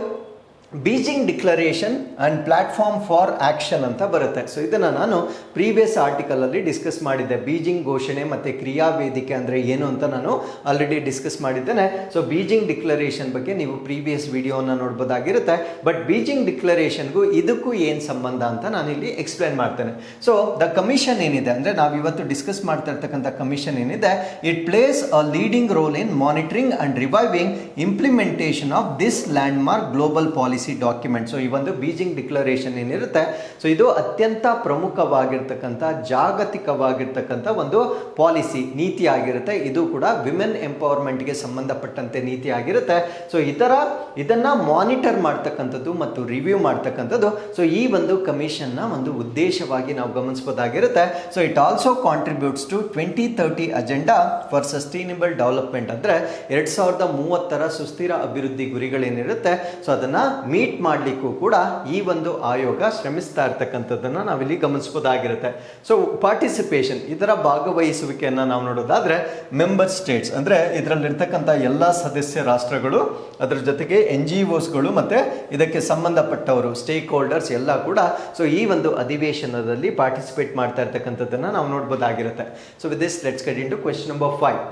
Beijing declaration and platform for action ಅಂತ ಬರುತ್ತೆ. ಸೊ ಇದನ್ನು ನಾನು ಪ್ರೀವಿಯಸ್ ಆರ್ಟಿಕಲಲ್ಲಿ ಡಿಸ್ಕಸ್ ಮಾಡಿದ್ದೆ. ಬೀಜಿಂಗ್ ಘೋಷಣೆ ಮತ್ತು ಕ್ರಿಯಾ ವೇದಿಕೆ ಅಂದರೆ ಏನು ಅಂತ ನಾನು ಆಲ್ರೆಡಿ ಡಿಸ್ಕಸ್ ಮಾಡಿದ್ದೇನೆ. ಸೊ ಬೀಜಿಂಗ್ ಡಿಕ್ಲರೇಷನ್ ಬಗ್ಗೆ ನೀವು ಪ್ರೀವಿಯಸ್ ವಿಡಿಯೋನ ನೋಡ್ಬೋದಾಗಿರುತ್ತೆ. ಬಟ್ ಬೀಜಿಂಗ್ ಡಿಕ್ಲರೇಷನ್ಗೂ ಇದಕ್ಕೂ ಏನು ಸಂಬಂಧ ಅಂತ ನಾನಿಲ್ಲಿ ಎಕ್ಸ್ಪ್ಲೇನ್ ಮಾಡ್ತೇನೆ. ಸೊ ದ ಕಮಿಷನ್ ಏನಿದೆ ಅಂದರೆ ನಾವು ಇವತ್ತು ಡಿಸ್ಕಸ್ ಮಾಡ್ತಾ ಇರ್ತಕ್ಕಂಥ ಕಮಿಷನ್ ಏನಿದೆ, it place a leading role in monitoring and reviving implementation of this landmark global policy document. So ಈ ಒಂದು ಬೀಜಿಂಗ್ ಡಿಕ್ಲರೇಷನ್ ಏನಿರುತ್ತೆ, ಸೊ ಇದು ಅತ್ಯಂತ ಪ್ರಮುಖವಾಗಿರ್ತಕ್ಕಂಥ ಜಾಗತಿಕವಾಗಿರ್ತಕ್ಕಂಥ ಒಂದು ಪಾಲಿಸಿ ನೀತಿ ಆಗಿರುತ್ತೆ. ಇದು ಕೂಡ ವಿಮೆನ್ ಎಂಪವರ್ಮೆಂಟ್ಗೆ ಸಂಬಂಧಪಟ್ಟಂತೆ ನೀತಿ ಆಗಿರುತ್ತೆ. ಸೊ ಇದನ್ನ ಮಾನಿಟರ್ ಮಾಡ್ತಕ್ಕಂಥದ್ದು ಮತ್ತು ರಿವ್ಯೂ ಮಾಡ್ತಕ್ಕಂಥದ್ದು ಸೊ ಈ ಒಂದು ಕಮಿಷನ್ನ ಒಂದು ಉದ್ದೇಶವಾಗಿ ನಾವು ಗಮನಿಸಬಹುದಾಗಿರುತ್ತೆ. So it also contributes to 2030 agenda for sustainable development, ಅಂದರೆ 2030 ಸುಸ್ಥಿರ ಅಭಿವೃದ್ಧಿ ಗುರಿಗಳೇನಿರುತ್ತೆ ಸೊ ಅದನ್ನ ಮೀಟ್ ಮಾಡಲಿಕ್ಕೂ ಕೂಡ ಈ ಒಂದು ಆಯೋಗ ಶ್ರಮಿಸ್ತಾ ಇರ್ತಕ್ಕಂಥದ್ದನ್ನು ನಾವಿಲ್ಲಿ ಗಮನಿಸಬಹುದಾಗಿರುತ್ತೆ. ಸೊ ಪಾರ್ಟಿಸಿಪೇಷನ್, ಇದರ ಭಾಗವಹಿಸುವಿಕೆಯನ್ನು ನಾವು ನೋಡೋದಾದ್ರೆ ಮೆಂಬರ್ ಸ್ಟೇಟ್ಸ್, ಅಂದರೆ ಇದರಲ್ಲಿರ್ತಕ್ಕಂಥ ಎಲ್ಲ ಸದಸ್ಯ ರಾಷ್ಟ್ರಗಳು, ಅದರ ಜೊತೆಗೆ NGOsಗಳು ಮತ್ತು ಇದಕ್ಕೆ ಸಂಬಂಧಪಟ್ಟವರು ಸ್ಟೇಕ್ ಹೋಲ್ಡರ್ಸ್ ಎಲ್ಲ ಕೂಡ ಸೊ ಈ ಒಂದು ಅಧಿವೇಶನದಲ್ಲಿ ಪಾರ್ಟಿಸಿಪೇಟ್ ಮಾಡ್ತಾ ಇರ್ತಕ್ಕಂಥದ್ದನ್ನು ನಾವು ನೋಡ್ಬೋದಾಗಿರುತ್ತೆ. So with this let's get into question number 5.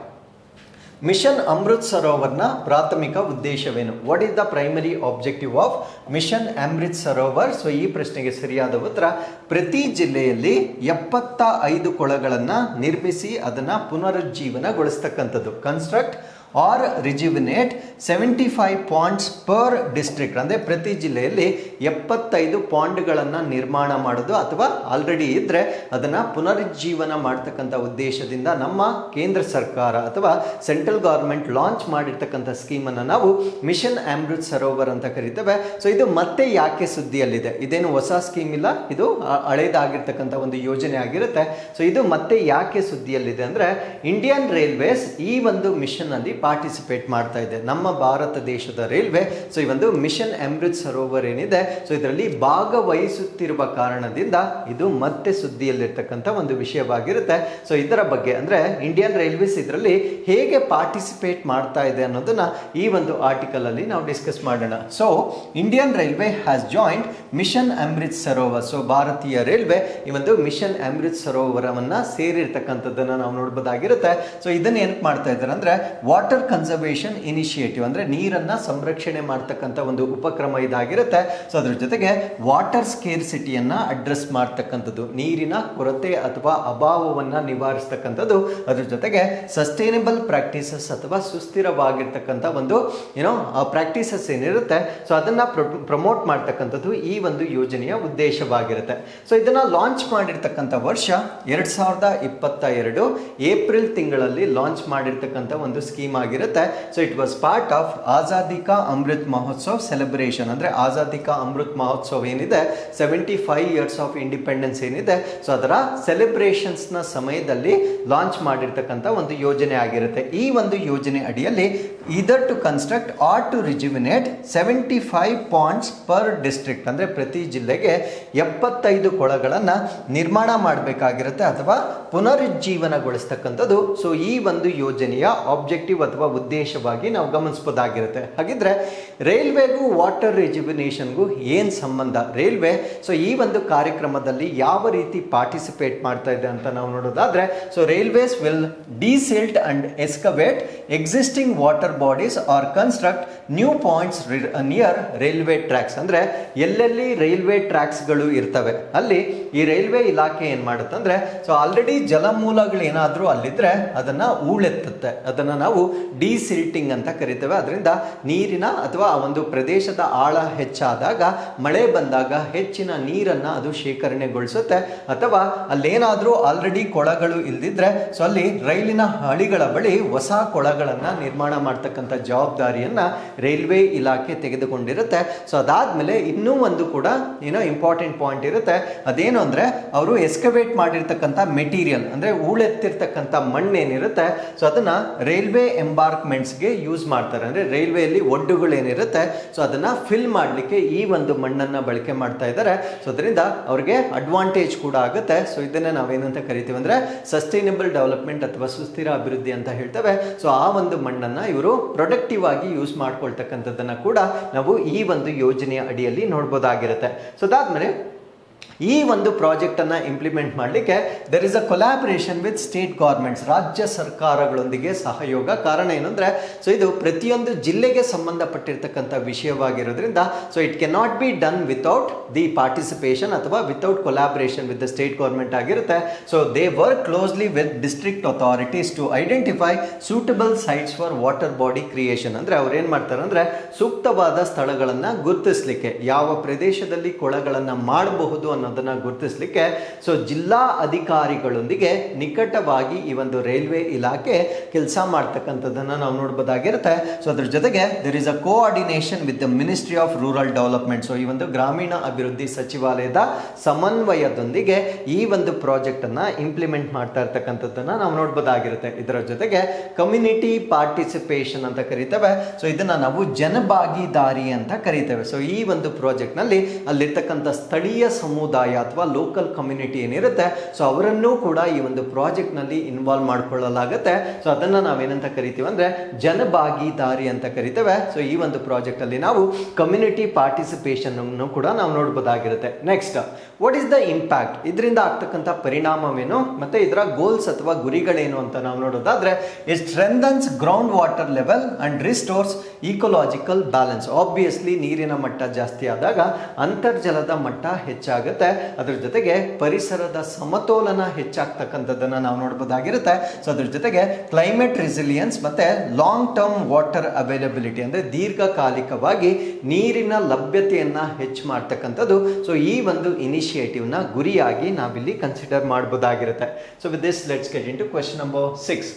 Mission Amrit ಸರೋವರ್ನ ಪ್ರಾಥಮಿಕ ಉದ್ದೇಶವೇನು? What is the primary objective of mission Amrit Sarovar? So ಈ ಪ್ರಶ್ನೆಗೆ ಸರಿಯಾದ ಉತ್ತರ, ಪ್ರತಿ ಜಿಲ್ಲೆಯಲ್ಲಿ 75 ಕೊಳಗಳನ್ನು ನಿರ್ಮಿಸಿ ಅದನ್ನು ಪುನರುಜ್ಜೀವನಗೊಳಿಸ್ತಕ್ಕಂಥದ್ದು. Construct or rejuvenate 75 ponds per district. ಅಂದರೆ ಪ್ರತಿ ಜಿಲ್ಲೆಯಲ್ಲಿ 75 ಪಾಂಡ್ಗಳನ್ನು ನಿರ್ಮಾಣ ಮಾಡೋದು ಅಥವಾ ಆಲ್ರೆಡಿ ಇದ್ದರೆ ಅದನ್ನು ಪುನರುಜ್ಜೀವನ ಮಾಡ್ತಕ್ಕಂಥ ಉದ್ದೇಶದಿಂದ ನಮ್ಮ ಕೇಂದ್ರ ಸರ್ಕಾರ ಅಥವಾ ಸೆಂಟ್ರಲ್ ಗೌರ್ಮೆಂಟ್ ಲಾಂಚ್ ಮಾಡಿರ್ತಕ್ಕಂಥ ಸ್ಕೀಮನ್ನು ನಾವು ಮಿಷನ್ ಅಮೃತ್ ಸರೋವರ್ ಅಂತ ಕರಿತೇವೆ. ಸೊ ಇದು ಮತ್ತೆ ಯಾಕೆ ಸುದ್ದಿಯಲ್ಲಿದೆ? ಇದೇನು ಹೊಸ ಸ್ಕೀಮ್ ಇಲ್ಲ, ಇದು ಹಳೇದಾಗಿರ್ತಕ್ಕಂಥ ಒಂದು ಯೋಜನೆ ಆಗಿರುತ್ತೆ. ಸೊ ಇದು ಮತ್ತೆ ಯಾಕೆ ಸುದ್ದಿಯಲ್ಲಿದೆ ಅಂದರೆ, ಇಂಡಿಯನ್ ರೈಲ್ವೇಸ್ ಈ ಒಂದು ಮಿಷನ್ ಅಲ್ಲಿ ಪಾರ್ಟಿಸಿಪೇಟ್ ಮಾಡ್ತಾ ಇದೆ. ನಮ್ಮ ಭಾರತ ದೇಶದ ರೈಲ್ವೆ ಸೊ ಈ ಒಂದು ಮಿಷನ್ ಅಮೃತ್ ಸರೋವರ್ ಏನಿದೆ ಸೊ ಇದರಲ್ಲಿ ಭಾಗವಹಿಸುತ್ತಿರುವ ಕಾರಣದಿಂದ ಇದು ಮತ್ತೆ ಸುದ್ದಿಯಲ್ಲಿರ್ತಕ್ಕಂಥ ಒಂದು ವಿಷಯವಾಗಿರುತ್ತೆ. ಸೊ ಇದರ ಬಗ್ಗೆ ಅಂದರೆ ಇಂಡಿಯನ್ ರೈಲ್ವೇಸ್ ಇದರಲ್ಲಿ ಹೇಗೆ ಪಾರ್ಟಿಸಿಪೇಟ್ ಮಾಡ್ತಾ ಇದೆ ಅನ್ನೋದನ್ನ ಈ ಒಂದು ಆರ್ಟಿಕಲ್ ಅಲ್ಲಿ ನಾವು ಡಿಸ್ಕಸ್ ಮಾಡೋಣ. So Indian railway has joined mission Amrit Sarovar. So ಭಾರತೀಯ ರೈಲ್ವೆ ಈ ಒಂದು ಮಿಷನ್ ಅಮೃತ್ ಸರೋವರವನ್ನ ಸೇರಿರ್ತಕ್ಕಂಥದ್ದನ್ನು ನಾವು ನೋಡಬಹುದಾಗಿರುತ್ತೆ. ಸೊ ಇದನ್ನ ಏನಕ್ಕೆ ಮಾಡ್ತಾ ಇದ್ದಾರೆ ಅಂದ್ರೆ, ವಾಟರ್ ಕನ್ಸರ್ವೇಷನ್ ಇನಿಷಿಯೇಟಿವ್, ಅಂದ್ರೆ ನೀರನ್ನ ಸಂರಕ್ಷಣೆ ಮಾಡ್ತಕ್ಕಂಥ ಒಂದು ಉಪಕ್ರಮ ಇದಾಗಿರುತ್ತೆ. ಸೊ ಅದ್ರ ಜೊತೆಗೆ ವಾಟರ್ ಸ್ಕೇರ್ಸಿಟಿಯನ್ನ ಅಡ್ರೆಸ್ ಮಾಡ್ತಕ್ಕಂಥದ್ದು, ನೀರಿನ ಕೊರತೆ ಅಥವಾ ಅಭಾವವನ್ನ ನಿವಾರಿಸ್ತಕ್ಕಂಥದ್ದು. ಅದ್ರ ಜೊತೆಗೆ ಸಸ್ಟೈನಬಲ್ ಪ್ರಾಕ್ಟೀಸಸ್ ಅಥವಾ ಸುಸ್ಥಿರವಾಗಿರ್ತಕ್ಕಂಥ ಒಂದು ಪ್ರಾಕ್ಟೀಸಸ್ ಏನಿರುತ್ತೆ ಸೊ ಅದನ್ನ ಪ್ರಮೋಟ್ ಮಾಡ್ತಕ್ಕಂಥದ್ದು ಈ ಒಂದು ಯೋಜನೆಯ ಉದ್ದೇಶವಾಗಿರುತ್ತೆ. ಸೊ ಇದನ್ನ ಲಾಂಚ್ ಮಾಡಿರ್ತಕ್ಕಂಥ ವರ್ಷ 2022 ಏಪ್ರಿಲ್ ತಿಂಗಳಲ್ಲಿ ಲಾಂಚ್ ಮಾಡಿರ್ತಕ್ಕಂಥ ಒಂದು ಸ್ಕೀಮ್ ಆಗಿರುತ್ತೆ. So it was part of Azadi ka Amrit Mahotsav celebration. ಅಂದ್ರೆ ಆಜಾದಿ ಕಾ ಅಮೃತ್ ಮಹೋತ್ಸವ್ ಏನಿದೆ 75 ಇಯರ್ಸ್ ಆಫ್ ಇಂಡಿಪೆಂಡೆನ್ಸ್ ಏನಿದೆ ಸೊ ಅದರ ಸೆಲೆಬ್ರೇಷನ್ಸ್ ನ ಸಮಯದಲ್ಲಿ ಲಾಂಚ್ ಮಾಡಿರ್ತಕ್ಕಂಥ ಒಂದು ಯೋಜನೆ ಆಗಿರುತ್ತೆ. ಈ ಒಂದು ಯೋಜನೆ ಅಡಿಯಲ್ಲಿ either to construct or to rejuvenate 75 ponds per district, ಅಂದ್ರೆ ಪ್ರತಿ ಜಿಲ್ಲೆಗೆ 75 ಕೊಳಗಳನ್ನು ನಿರ್ಮಾಣ ಮಾಡಬೇಕಾಗಿರುತ್ತೆ ಅಥವಾ ಪುನರುಜ್ಜೀವನಗೊಳಿಸ್ತಕ್ಕಂಥದ್ದು. ಸೊ ಈ ಒಂದು ಯೋಜನೆಯ ಆಬ್ಜೆಕ್ಟಿವ್ ಅಥವಾ ಉದ್ದೇಶವಾಗಿ ನಾವು ಗಮನಿಸಬಹುದಾಗಿರುತ್ತೆ. ಹಾಗಿದ್ರೆ ರೈಲ್ವೆಗೂ ವಾಟರ್ ರಿಜ್ಯುವಿನೇಷನ್ಗೂ ಏನು ಸಂಬಂಧ? ರೈಲ್ವೆ ಸೊ ಈ ಒಂದು ಕಾರ್ಯಕ್ರಮದಲ್ಲಿ ಯಾವ ರೀತಿ ಪಾರ್ಟಿಸಿಪೇಟ್ ಮಾಡ್ತಾ ಇದೆ ಅಂತ ನಾವು ನೋಡೋದಾದ್ರೆ, so railways will desilt and excavate existing water bodies or construct new points near railway tracks. ಅಂದ್ರೆ ಎಲ್ಲೆಲ್ಲಿ ರೈಲ್ವೆ ಟ್ರ್ಯಾಕ್ಸ್ಗಳು ಇರ್ತವೆ ಅಲ್ಲಿ ಈ ರೈಲ್ವೆ ಇಲಾಖೆ ಏನ್ ಮಾಡುತ್ತೆ ಅಂದ್ರೆ, ಸೊ ಆಲ್ರೆಡಿ ಜಲಮೂಲಗಳು ಏನಾದರೂ ಅಲ್ಲಿದ್ರೆ ಅದನ್ನ ಹೂಳೆತ್ತುತ್ತೆ, ಅದನ್ನ ನಾವು ಡಿಸಿಲ್ಟಿಂಗ್ ಅಂತ ಕರಿತೇವೆ. ಅದರಿಂದ ನೀರಿನ ಅಥವಾ ಆ ಒಂದು ಪ್ರದೇಶದ ಆಳ ಹೆಚ್ಚಾದಾಗ ಮಳೆ ಬಂದಾಗ ಹೆಚ್ಚಿನ ನೀರನ್ನ ಅದು ಶೇಖರಣೆಗೊಳಿಸುತ್ತೆ. ಅಥವಾ ಅಲ್ಲೇನಾದ್ರೂ ಆಲ್ರೆಡಿ ಕೊಳಗಳು ಇಲ್ದಿದ್ರೆ ಸೊ ಅಲ್ಲಿ ರೈಲಿನ ಹಳಿಗಳ ಬಳಿ ಹೊಸ ಕೊಳಗಳನ್ನ ನಿರ್ಮಾಣ ಮಾಡ್ತಕ್ಕಂಥ ಜವಾಬ್ದಾರಿಯನ್ನ ರೈಲ್ವೆ ಇಲಾಖೆ ತೆಗೆದುಕೊಂಡಿರುತ್ತೆ. ಸೊ ಅದಾದ್ಮೇಲೆ ಇನ್ನೂ ಒಂದು ಕೂಡ ಇಂಪಾರ್ಟೆಂಟ್ ಪಾಯಿಂಟ್ ಇರುತ್ತೆ. ಅದೇನು ಅಂದ್ರೆ, ಅವರು ಎಸ್ಕವೇಟ್ ಮಾಡಿರ್ತಕ್ಕಂಥ ಮೆಟೀರಿಯಲ್ ಅಂದ್ರೆ ಹೂಳೆತ್ತಿರ್ತಕ್ಕಂಥ ಮಣ್ಣೇನಿರುತ್ತೆ ಸೊ ಅದನ್ನ ರೈಲ್ವೆ ಎಂಬಾರ್ಕ್ಮೆಂಟ್ಸ್ಗೆ ಯೂಸ್ ಮಾಡ್ತಾರೆ. ಅಂದ್ರೆ ರೈಲ್ವೆಯಲ್ಲಿ ಒಡ್ಡುಗಳೇನಿರುತ್ತೆ ಸೊ ಅದನ್ನ ಫಿಲ್ ಮಾಡಲಿಕ್ಕೆ ಈ ಒಂದು ಮಣ್ಣನ್ನ ಬಳಕೆ ಮಾಡ್ತಾ ಇದ್ದಾರೆ. ಸೊ ಅದರಿಂದ ಅವ್ರಿಗೆ ಅಡ್ವಾಂಟೇಜ್ ಕೂಡ ಆಗುತ್ತೆ. ಸೊ ಇದನ್ನ ನಾವೇನಂತ ಕರಿತೀವಿ ಅಂದ್ರೆ ಸಸ್ಟೈನಬಲ್ ಡೆವಲಪ್ಮೆಂಟ್ ಅಥವಾ ಸುಸ್ಥಿರ ಅಭಿವೃದ್ಧಿ ಅಂತ ಹೇಳ್ತೇವೆ. ಸೊ ಆ ಒಂದು ಮಣ್ಣನ್ನ ಇವರು ಪ್ರೊಡಕ್ಟಿವ್ ಆಗಿ ಯೂಸ್ ಮಾಡ್ಕೊಳ್ತಕ್ಕಂಥದ್ದನ್ನ ಕೂಡ ನಾವು ಈ ಒಂದು ಯೋಜನೆಯ ಅಡಿಯಲ್ಲಿ ನೋಡ್ಬೋದಾಗಿರುತ್ತೆ. ಸೊ ಅದಾದ್ಮೇಲೆ ಈ ಒಂದು ಪ್ರಾಜೆಕ್ಟ್ ಅನ್ನ ಇಂಪ್ಲಿಮೆಂಟ್ ಮಾಡಲಿಕ್ಕೆ there is a collaboration with state governments, ರಾಜ್ಯ ಸರ್ಕಾರಗಳೊಂದಿಗೆ ಸಹಯೋಗ. ಕಾರಣ ಏನಂದ್ರೆ, ಸೊ ಇದು ಪ್ರತಿಯೊಂದು ಜಿಲ್ಲೆಗೆ ಸಂಬಂಧಪಟ್ಟಿರ್ತಕ್ಕಂಥ ವಿಷಯವಾಗಿರೋದ್ರಿಂದ so it can not be done without the participation ಅಥವಾ without collaboration with the state government ಆಗಿರುತ್ತೆ. So they work closely with district authorities to identify suitable sites for water body creation. ಅಂದ್ರೆ ಅವ್ರು ಏನ್ ಮಾಡ್ತಾರೆ ಅಂದ್ರೆ, ಸೂಕ್ತವಾದ ಸ್ಥಳಗಳನ್ನ ಗುರುತಿಸಲಿಕ್ಕೆ, ಯಾವ ಪ್ರದೇಶದಲ್ಲಿ ಕೊಳಗಳನ್ನ ಮಾಡಬಹುದು ಅನ್ನೋದನ್ನ ಗುರುತಿಸಲಿಕ್ಕೆ ಸೊ ಜಿಲ್ಲಾ ಅಧಿಕಾರಿಗಳೊಂದಿಗೆ ನಿಕಟವಾಗಿ ಈ ಒಂದು ರೈಲ್ವೆ ಇಲಾಖೆ ಕೆಲಸ ಮಾಡ್ತಕ್ಕಂಥದ್ದನ್ನ ನಾವು ನೋಡಬಹುದಾಗಿರುತ್ತೆ. ಸೊ ಅದ್ರ ಜೊತೆಗೆ there is a coordination with the ministry of rural development. So ಈ ಒಂದು ಗ್ರಾಮೀಣ ಅಭಿವೃದ್ಧಿ ಸಚಿವಾಲಯದ ಸಮನ್ವಯದೊಂದಿಗೆ ಈ ಒಂದು ಪ್ರಾಜೆಕ್ಟ್ ಅನ್ನ ಇಂಪ್ಲಿಮೆಂಟ್ ಮಾಡ್ತಾ ಇರ್ತಕ್ಕಂಥದ್ದನ್ನ ನಾವು ನೋಡಬಹುದಾಗಿರುತ್ತೆ. ಇದರ ಜೊತೆಗೆ ಕಮ್ಯುನಿಟಿ ಪಾರ್ಟಿಸಿಪೇಷನ್ ಅಂತ ಕರಿತೇವೆ. ಸೊ ಇದನ್ನ ನಾವು ಜನಭಾಗಿದಾರಿ ಅಂತ ಕರಿತೇವೆ. ಸೊ ಈ ಒಂದು ಪ್ರಾಜೆಕ್ಟ್ ನಲ್ಲಿ ಅಲ್ಲಿರ್ತಕ್ಕಂಥ ಸ್ಥಳೀಯ ಸಮುದಾಯ ಸಮುದಾಯ ಅಥವಾ ಲೋಕಲ್ ಕಮ್ಯುನಿಟಿ ಏನಿರುತ್ತೆ ಸೊ ಅವರನ್ನೂ ಕೂಡ ಈ ಒಂದು ಪ್ರಾಜೆಕ್ಟ್ನಲ್ಲಿ ಇನ್ವಾಲ್ವ್ ಮಾಡ್ಕೊಳ್ಳಲಾಗುತ್ತೆ. ಸೊ ಅದನ್ನು ನಾವೇನಂತ ಕರಿತೀವಿ ಅಂದರೆ ಜನಭಾಗಿದಾರಿ ಅಂತ ಕರಿತೇವೆ. ಸೊ ಈ ಒಂದು ಪ್ರಾಜೆಕ್ಟಲ್ಲಿ ನಾವು ಕಮ್ಯುನಿಟಿ ಪಾರ್ಟಿಸಿಪೇಷನ್ ಅನ್ನು ಕೂಡ ನಾವು ನೋಡ್ಬೋದಾಗಿರುತ್ತೆ. Next, what is the impact, ಇದರಿಂದ ಆಗ್ತಕ್ಕಂಥ ಪರಿಣಾಮವೇನು ಮತ್ತು ಇದರ ಗೋಲ್ಸ್ ಅಥವಾ ಗುರಿಗಳೇನು ಅಂತ ನಾವು ನೋಡೋದಾದ್ರೆ, it strengthens ground water level and restores ecological balance. Obviously ನೀರಿನ ಮಟ್ಟ ಜಾಸ್ತಿ ಆದಾಗ ಅಂತರ್ಜಲದ ಮಟ್ಟ ಹೆಚ್ಚಾಗುತ್ತೆ, ಅದ್ರ ಜೊತೆಗೆ ಪರಿಸರದ ಸಮತೋಲನ ಹೆಚ್ಚಾಗ್ತಕ್ಕಂಥದ್ದನ್ನು ನಾವು ನೋಡ್ಬೋದಾಗಿರುತ್ತೆ. ಸೊ ಅದ್ರ ಜೊತೆಗೆ ಕ್ಲೈಮೇಟ್ ರೆಸಿಲಿಯನ್ಸ್ ಮತ್ತೆ ಲಾಂಗ್ ಟರ್ಮ್ ವಾಟರ್ ಅವೈಲಬಿಲಿಟಿ ಅಂದರೆ ದೀರ್ಘಕಾಲಿಕವಾಗಿ ನೀರಿನ ಲಭ್ಯತೆಯನ್ನು ಹೆಚ್ಚು ಮಾಡ್ತಕ್ಕಂಥದ್ದು. ಸೊ ಈ ಒಂದು ಇನಿಷಿಯೇಟಿವ್ನ ಗುರಿಯಾಗಿ ನಾವಿಲ್ಲಿ ಕನ್ಸಿಡರ್ ಮಾಡಬಹುದಾಗಿರುತ್ತೆ. So with this let's get into question number 6.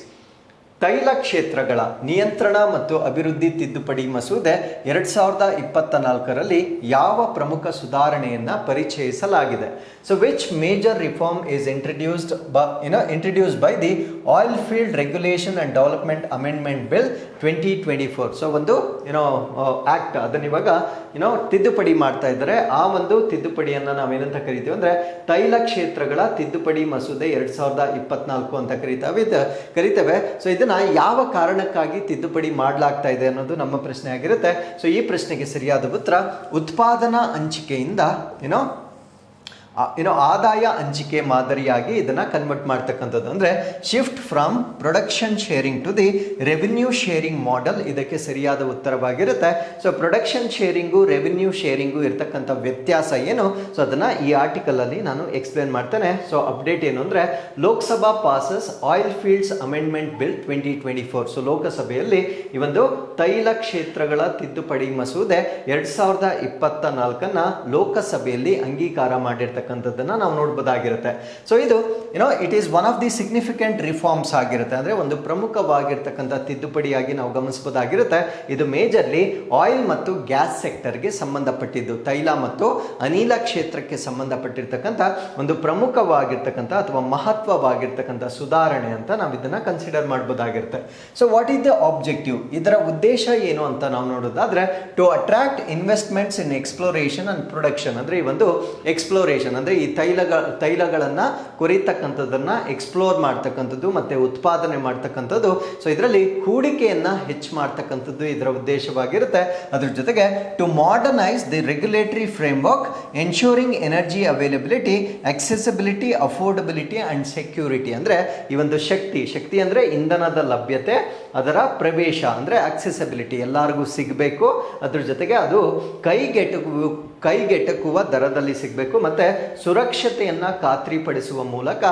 ತೈಲ ಕ್ಷೇತ್ರಗಳ ನಿಯಂತ್ರಣ ಮತ್ತು ಅಭಿವೃದ್ಧಿ ತಿದ್ದುಪಡಿ ಮಸೂದೆ 2024ರಲ್ಲಿ ಯಾವ ಪ್ರಮುಖ ಸುಧಾರಣೆಯನ್ನು ಪರಿಚಯಿಸಲಾಗಿದೆ? So which major reform is introduced by the oil field regulation and development amendment bill 2024. So ಒಂದು ಆಕ್ಟ್ ಅದನ್ನ ಇವಾಗ ತಿದ್ದುಪಡಿ ಮಾಡ್ತಾ ಇದ್ದಾರೆ. ಆ ಒಂದು ತಿದ್ದುಪಡಿಯನ್ನು ನಾವೇನಂತ ಕರಿತೀವಿ ಅಂದರೆ ತೈಲ ಕ್ಷೇತ್ರಗಳ ತಿದ್ದುಪಡಿ ಮಸೂದೆ 2024 ಅಂತ ಕರಿತೇವೆ. ಸೊ ಇದನ್ನ ಯಾವ ಕಾರಣಕ್ಕಾಗಿ ತಿದ್ದುಪಡಿ ಮಾಡಲಾಗ್ತಾ ಇದೆ ಅನ್ನೋದು ನಮ್ಮ ಪ್ರಶ್ನೆ ಆಗಿರುತ್ತೆ. ಸೊ ಈ ಪ್ರಶ್ನೆಗೆ ಸರಿಯಾದ ಉತ್ತರ ಉತ್ಪಾದನಾ ಹಂಚಿಕೆಯಿಂದ ಆದಾಯ ಹಂಚಿಕೆ ಮಾದರಿಯಾಗಿ ಇದನ್ನ ಕನ್ವರ್ಟ್ ಮಾಡ್ತಕ್ಕಂಥದ್ದು. ಅಂದರೆ shift from production sharing to the revenue sharing model ಇದಕ್ಕೆ ಸರಿಯಾದ ಉತ್ತರವಾಗಿರುತ್ತೆ. ಸೊ ಪ್ರೊಡಕ್ಷನ್ ಶೇರಿಂಗು ರೆವಿನ್ಯೂ ಶೇರಿಂಗು ಇರ್ತಕ್ಕಂಥ ವ್ಯತ್ಯಾಸ ಏನು? ಸೊ ಅದನ್ನ ಈ ಆರ್ಟಿಕಲ್ ಅಲ್ಲಿ ನಾನು ಎಕ್ಸ್ಪ್ಲೇನ್ ಮಾಡ್ತೇನೆ. ಸೊ ಅಪ್ಡೇಟ್ ಏನು ಅಂದರೆ Lok Sabha passes oil fields amendment bill 2024. So ಲೋಕಸಭೆಯಲ್ಲಿ ಈ ಒಂದು ತೈಲ ಕ್ಷೇತ್ರಗಳ ತಿದ್ದುಪಡಿ ಮಸೂದೆ 2024 ಲೋಕಸಭೆಯಲ್ಲಿ ಅಂಗೀಕಾರ ಮಾಡಿರ್ತಕ್ಕಂಥ ನಾವು ನೋಡಬಹುದಾಗಿರುತ್ತೆ. ಸೊ ಇದು it is one of the significant reforms ಆಗಿರುತ್ತೆ. ಅಂದ್ರೆ ಒಂದು ಪ್ರಮುಖವಾಗಿರ್ತಕ್ಕಂಥ ತಿದ್ದುಪಡಿಯಾಗಿ ನಾವು ಗಮನಿಸಬಹುದಾಗಿರುತ್ತೆ. ಇದು ಮೇಜರ್ಲಿ ಆಯಿಲ್ ಮತ್ತು ಗ್ಯಾಸ್ ಸೆಕ್ಟರ್ಗೆ ಸಂಬಂಧಪಟ್ಟಿದ್ದು, ತೈಲ ಮತ್ತು ಅನಿಲ ಕ್ಷೇತ್ರಕ್ಕೆ ಸಂಬಂಧಪಟ್ಟಿರ್ತಕ್ಕಂಥ ಒಂದು ಪ್ರಮುಖವಾಗಿರ್ತಕ್ಕಂಥ ಅಥವಾ ಮಹತ್ವವಾಗಿರ್ತಕ್ಕಂಥ ಸುಧಾರಣೆ ಅಂತ ನಾವು ಇದನ್ನ ಕನ್ಸಿಡರ್ ಮಾಡಬಹುದಾಗಿರುತ್ತೆ. So what is the objective, ಇದರ ಉದ್ದೇಶ ಏನು ಅಂತ ನಾವು ನೋಡೋದಾದ್ರೆ, to attract investments in exploration and production. ಅಂದ್ರೆ ಈ ಒಂದು ಎಕ್ಸ್ಪ್ಲೋರೇಷನ್ ಅಂದ್ರೆ ಈ ತೈಲಗಳನ್ನ ಕೊರಿತಕ್ಕಂಥದ್ದನ್ನ ಎಕ್ಸ್ಪ್ಲೋರ್ ಮಾಡ್ತಕ್ಕಂಥದ್ದು ಮತ್ತೆ ಉತ್ಪಾದನೆ ಮಾಡ್ತಕ್ಕಂಥದ್ದು. ಸೊ ಇದರಲ್ಲಿ ಹೂಡಿಕೆಯನ್ನ ಹೆಚ್ಚು ಮಾಡ್ತಕ್ಕಂಥದ್ದು ಇದರ ಉದ್ದೇಶವಾಗಿರುತ್ತೆ. ಅದ್ರ ಜೊತೆಗೆ to modernise the regulatory framework ensuring energy availability, accessibility, affordability and security. ಅಂದ್ರೆ ಈ ಒಂದು ಶಕ್ತಿ ಅಂದ್ರೆ ಇಂಧನದ ಲಭ್ಯತೆ, ಅದರ ಪ್ರವೇಶ ಅಂದ್ರೆ ಅಕ್ಸೆಸಿಬಿಲಿಟಿ, ಎಲ್ಲರಿಗೂ ಸಿಗಬೇಕು. ಅದ್ರ ಜೊತೆಗೆ ಅದು ಕೈಗೆಟಕುವ ದರದಲ್ಲಿ ಸಿಗಬೇಕು ಮತ್ತೆ ಸುರಕ್ಷತೆಯನ್ನ ಖಾತ್ರಿಪಡಿಸುವ ಮೂಲಕ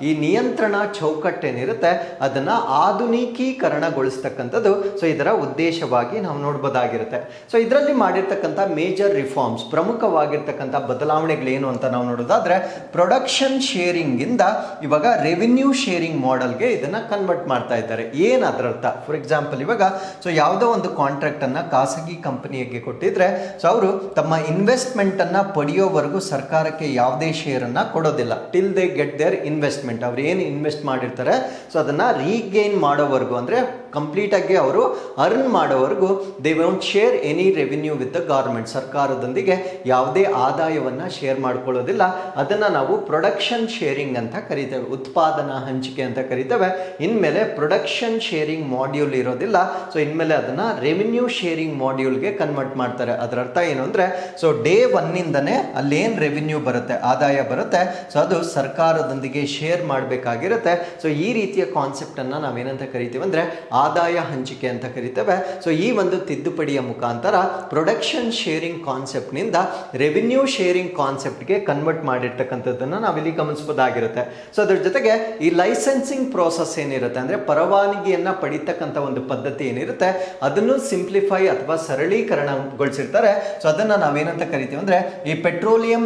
ಈ ನಿಯಂತ್ರಣ ಚೌಕಟ್ಟೇನಿರುತ್ತೆ ಅದನ್ನ ಆಧುನಿಕೀಕರಣಗೊಳಿಸ್ತಕ್ಕಂಥದ್ದು. ಸೊ ಇದರ ಉದ್ದೇಶವಾಗಿ ನಾವು ನೋಡಬಹುದಾಗಿರುತ್ತೆ. ಸೊ ಇದರಲ್ಲಿ ಮಾಡಿರ್ತಕ್ಕಂಥ ಮೇಜರ್ ರಿಫಾರ್ಮ್ಸ್, ಪ್ರಮುಖವಾಗಿರ್ತಕ್ಕಂಥ ಬದಲಾವಣೆಗಳೇನು ಅಂತ ನಾವು ನೋಡೋದಾದ್ರೆ, ಪ್ರೊಡಕ್ಷನ್ ಶೇರಿಂಗ್ ಇಂದ ಇವಾಗ ರೆವಿನ್ಯೂ ಶೇರಿಂಗ್ ಮಾಡೆಲ್ಗೆ ಇದನ್ನ ಕನ್ವರ್ಟ್ ಮಾಡ್ತಾ ಇದ್ದಾರೆ. ಏನ್ ಅದರರ್ಥ? ಫಾರ್ ಎಕ್ಸಾಂಪಲ್ ಇವಾಗ ಸೊ ಯಾವುದೋ ಒಂದು ಕಾಂಟ್ರಾಕ್ಟ್ ಅನ್ನ ಖಾಸಗಿ ಕಂಪನಿಗೆ ಕೊಟ್ಟಿದ್ರೆ ಸೊ ಅವರು ತಮ್ಮ ಇನ್ವೆಸ್ಟ್ಮೆಂಟ್ ಅನ್ನ ಪಡೆಯೋವರೆಗೂ ಸರ್ಕಾರಕ್ಕೆ ಯಾವುದೇ ಶೇರ್ ಅನ್ನ ಕೊಡೋದಿಲ್ಲ. Till they get their investment, ಅವ್ರು ಏನು ಇನ್ವೆಸ್ಟ್ ಮಾಡಿರ್ತಾರೆ ಸೊ ಅದನ್ನ ರೀಗೇನ್ ಮಾಡೋವರೆಗೂ, ಅಂದ್ರೆ ಕಂಪ್ಲೀಟ್ ಆಗಿ ಅವರು ಅರ್ನ್ ಮಾಡೋವರೆಗೂ they won't share any revenue with the government. ಸರ್ಕಾರದೊಂದಿಗೆ ಯಾವುದೇ ಆದಾಯವನ್ನ ಶೇರ್ ಮಾಡ್ಕೊಳ್ಳೋದಿಲ್ಲ. ಅದನ್ನ ನಾವು ಪ್ರೊಡಕ್ಷನ್ ಶೇರಿಂಗ್ ಅಂತ ಕರಿತೇವೆ, ಉತ್ಪಾದನಾ ಹಂಚಿಕೆ ಅಂತ ಕರಿತೇವೆ. ಇನ್ಮೇಲೆ ಪ್ರೊಡಕ್ಷನ್ ಶೇರಿಂಗ್ ಮಾಡ್ಯೂಲ್ ಇರೋದಿಲ್ಲ. ಸೊ ಇನ್ಮೇಲೆ ಅದನ್ನ ರೆವಿನ್ಯೂ ಶೇರಿಂಗ್ ಮಾಡ್ಯೂಲ್ಗೆ ಕನ್ವರ್ಟ್ ಮಾಡ್ತಾರೆ. ಅದರ ಅರ್ಥ ಏನು ಅಂದ್ರೆ, ಸೊ ಡೇ 1 ಅಲ್ಲೇನ್ ರೆವಿನ್ಯೂ ಬರುತ್ತೆ, ಆದಾಯ ಬರುತ್ತೆ, ಸೊ ಅದು ಸರ್ಕಾರದೊಂದಿಗೆ ಶೇರ್ ಮಾಡಬೇಕಾಗಿರುತ್ತೆ. ಸೊ ಈ ರೀತಿಯ ಕಾನ್ಸೆಪ್ಟ್ ಅನ್ನ ನಾವೇನಂತ ಕರಿತೀವಿ ಅಂದ್ರೆ ಆದಾಯ ಹಂಚಿಕೆ ಅಂತ ಕರಿತೇವೆ. ಸೊ ಈ ಒಂದು ತಿದ್ದುಪಡಿಯ ಮುಖಾಂತರ ಪ್ರೊಡಕ್ಷನ್ ಶೇರಿಂಗ್ ಕಾನ್ಸೆಪ್ಟ್ ನಿಂದ ರೆವಿನ್ಯೂ ಶೇರಿಂಗ್ ಕಾನ್ಸೆಪ್ಟ್ಗೆ ಕನ್ವರ್ಟ್ ಮಾಡಿರ್ತಕ್ಕಂಥದ್ದನ್ನ ನಾವಿಲ್ಲಿ ಗಮನಿಸಬಹುದಾಗಿರುತ್ತೆ. ಸೊ ಅದ್ರ ಜೊತೆಗೆ ಈ ಲೈಸೆನ್ಸಿಂಗ್ ಪ್ರೋಸೆಸ್ ಏನಿರುತ್ತೆ ಅಂದ್ರೆ ಪರವಾನಗಿಯನ್ನ ಪಡಿತಕ್ಕಂಥ ಒಂದು ಪದ್ಧತಿ ಏನಿರುತ್ತೆ ಅದನ್ನು ಸಿಂಪ್ಲಿಫೈ ಅಥವಾ ಸರಳೀಕರಣಗೊಳಿಸಿರ್ತಾರೆ. ಸೊ ಅದನ್ನ ನಾವೇನಂತ ಕರಿತೀವಿ ಅಂದ್ರೆ, ಈ ಪೆಟ್ರೋಲಿಯಂ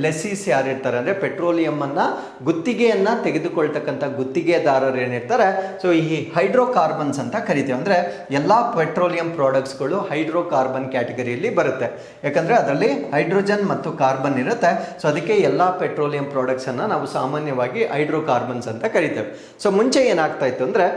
ಲೆಸಿಸ್ ಯಾರಿರ್ತಾರೆ ಅಂದ್ರೆ ಪೆಟ್ರೋಲಿಯಂ ಅನ್ನ ಗುತ್ತಿಗೆಯನ್ನ ತೆಗೆದುಕೊಳ್ತಕ್ಕಂಥ ಗುತ್ತಿಗೆದಾರರು ಏನಿರ್ತಾರೆ, ಸೊ ಈ ಹೈಡ್ರೋಕಾರ್ಬನ್ಸ್ ಅಂತ ಕರಿತೀವಿ. ಅಂದ್ರೆ ಎಲ್ಲಾ ಪೆಟ್ರೋಲಿಯಂ ಪ್ರಾಡಕ್ಟ್ಸ್ಗಳು ಹೈಡ್ರೋಕಾರ್ಬನ್ ಕ್ಯಾಟಗರಿಯಲ್ಲಿ ಬರುತ್ತೆ. ಯಾಕಂದ್ರೆ ಅದರಲ್ಲಿ ಹೈಡ್ರೋಜನ್ ಮತ್ತು ಕಾರ್ಬನ್ ಇರುತ್ತೆ. ಸೊ ಅದಕ್ಕೆ ಎಲ್ಲಾ ಪೆಟ್ರೋಲಿಯಂ ಪ್ರಾಡಕ್ಟ್ಸ್ ಅನ್ನ ನಾವು ಸಾಮಾನ್ಯವಾಗಿ ಹೈಡ್ರೋಕಾರ್ಬನ್ಸ್ ಅಂತ ಕರಿತೇವೆ. ಸೊ ಮುಂಚೆ ಏನಾಗ್ತಾ ಇತ್ತು ಅಂದ್ರೆ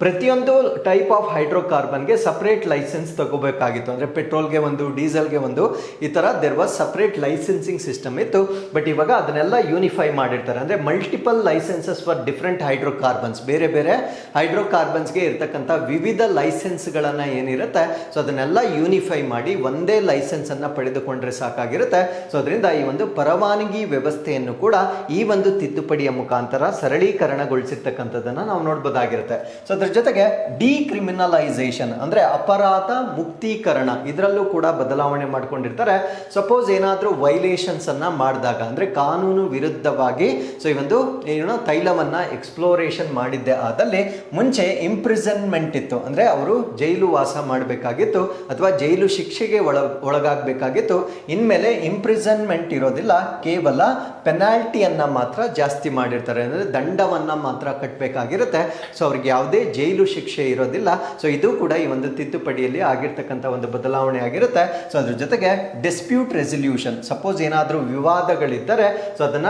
ಪ್ರತಿಯೊಂದು ಟೈಪ್ ಆಫ್ ಹೈಡ್ರೋಕಾರ್ಬನ್ಗೆ ಸಪ್ರೇಟ್ ಲೈಸೆನ್ಸ್ ತಗೋಬೇಕಾಗಿತ್ತು. ಅಂದರೆ ಪೆಟ್ರೋಲ್ಗೆ ಒಂದು, ಡೀಸೆಲ್ಗೆ ಒಂದು, ಈ ಥರ there was separate licensing system ಇತ್ತು. ಬಟ್ ಇವಾಗ ಅದನ್ನೆಲ್ಲ ಯೂನಿಫೈ ಮಾಡಿರ್ತಾರೆ. ಅಂದರೆ multiple licences for different hydrocarbons, ಬೇರೆ ಬೇರೆ ಹೈಡ್ರೋಕಾರ್ಬನ್ಸ್ಗೆ ಇರ್ತಕ್ಕಂಥ ವಿವಿಧ ಲೈಸೆನ್ಸ್ಗಳನ್ನು ಏನಿರುತ್ತೆ ಸೊ ಅದನ್ನೆಲ್ಲ ಯೂನಿಫೈ ಮಾಡಿ ಒಂದೇ ಲೈಸೆನ್ಸನ್ನು ಪಡೆದುಕೊಂಡ್ರೆ ಸಾಕಾಗಿರುತ್ತೆ. ಸೊ ಅದರಿಂದ ಈ ಒಂದು ಪರವಾನಗಿ ವ್ಯವಸ್ಥೆಯನ್ನು ಕೂಡ ಈ ಒಂದು ತಿದ್ದುಪಡಿಯ ಮುಖಾಂತರ ಸರಳೀಕರಣಗೊಳಿಸಿರ್ತಕ್ಕಂಥದ್ದನ್ನು ನಾವು ನೋಡ್ಬೋದಾಗಿರುತ್ತೆ. ಸೊ ಅದ್ರ ಜೊತೆಗೆ ಡಿಕ್ರಿಮಿನಲೈಸೇಷನ್ ಅಂದರೆ ಅಪರಾಧ ಮುಕ್ತೀಕರಣ, ಇದರಲ್ಲೂ ಕೂಡ ಬದಲಾವಣೆ ಮಾಡ್ಕೊಂಡಿರ್ತಾರೆ. ಸಪೋಸ್ ಏನಾದರೂ ವೈಲೇಷನ್ಸ್ ಅನ್ನ ಮಾಡಿದಾಗ, ಅಂದರೆ ಕಾನೂನು ವಿರುದ್ಧವಾಗಿ ಸೊ ಈ ಒಂದು ಏನು ತೈಲವನ್ನ ಎಕ್ಸ್ಪ್ಲೋರೇಷನ್ ಮಾಡಿದ್ದೆ ಆದಲ್ಲಿ ಮುಂಚೆ ಇಂಪ್ರಿಸನ್ಮೆಂಟ್ ಇತ್ತು, ಅಂದರೆ ಅವರು ಜೈಲು ವಾಸ ಮಾಡಬೇಕಾಗಿತ್ತು ಅಥವಾ ಜೈಲು ಶಿಕ್ಷೆಗೆ ಒಳಗಾಗಬೇಕಾಗಿತ್ತು. ಇನ್ಮೇಲೆ ಇಂಪ್ರಿಸನ್ಮೆಂಟ್ ಇರೋದಿಲ್ಲ, ಕೇವಲ ಪೆನಾಲ್ಟಿಯನ್ನ ಮಾತ್ರ ಜಾಸ್ತಿ ಮಾಡಿರ್ತಾರೆ, ಅಂದರೆ ದಂಡವನ್ನ ಮಾತ್ರ ಕಟ್ಟಬೇಕಾಗಿರುತ್ತೆ. ಸೊ ಅವ್ರಿಗೆ ಯಾವುದೇ ಜೈಲು ಶಿಕ್ಷೆ ಇರೋದಿಲ್ಲ. ಸೊ ಇದು ಕೂಡ ಈ ಒಂದು ತಿದ್ದುಪಡಿಯಲ್ಲಿ ಆಗಿರ್ತಕ್ಕಂಥ ಒಂದು ಬದಲಾವಣೆ ಆಗಿರುತ್ತೆ. ಸೊ ಅದ್ರ ಜೊತೆಗೆ ಡಿಸ್ಪ್ಯೂಟ್ ರೆಸಲ್ಯೂಷನ್, ಸಪೋಸ್ ಏನಾದರೂ ವಿವಾದಗಳಿದ್ದರೆ ಸೊ ಅದನ್ನ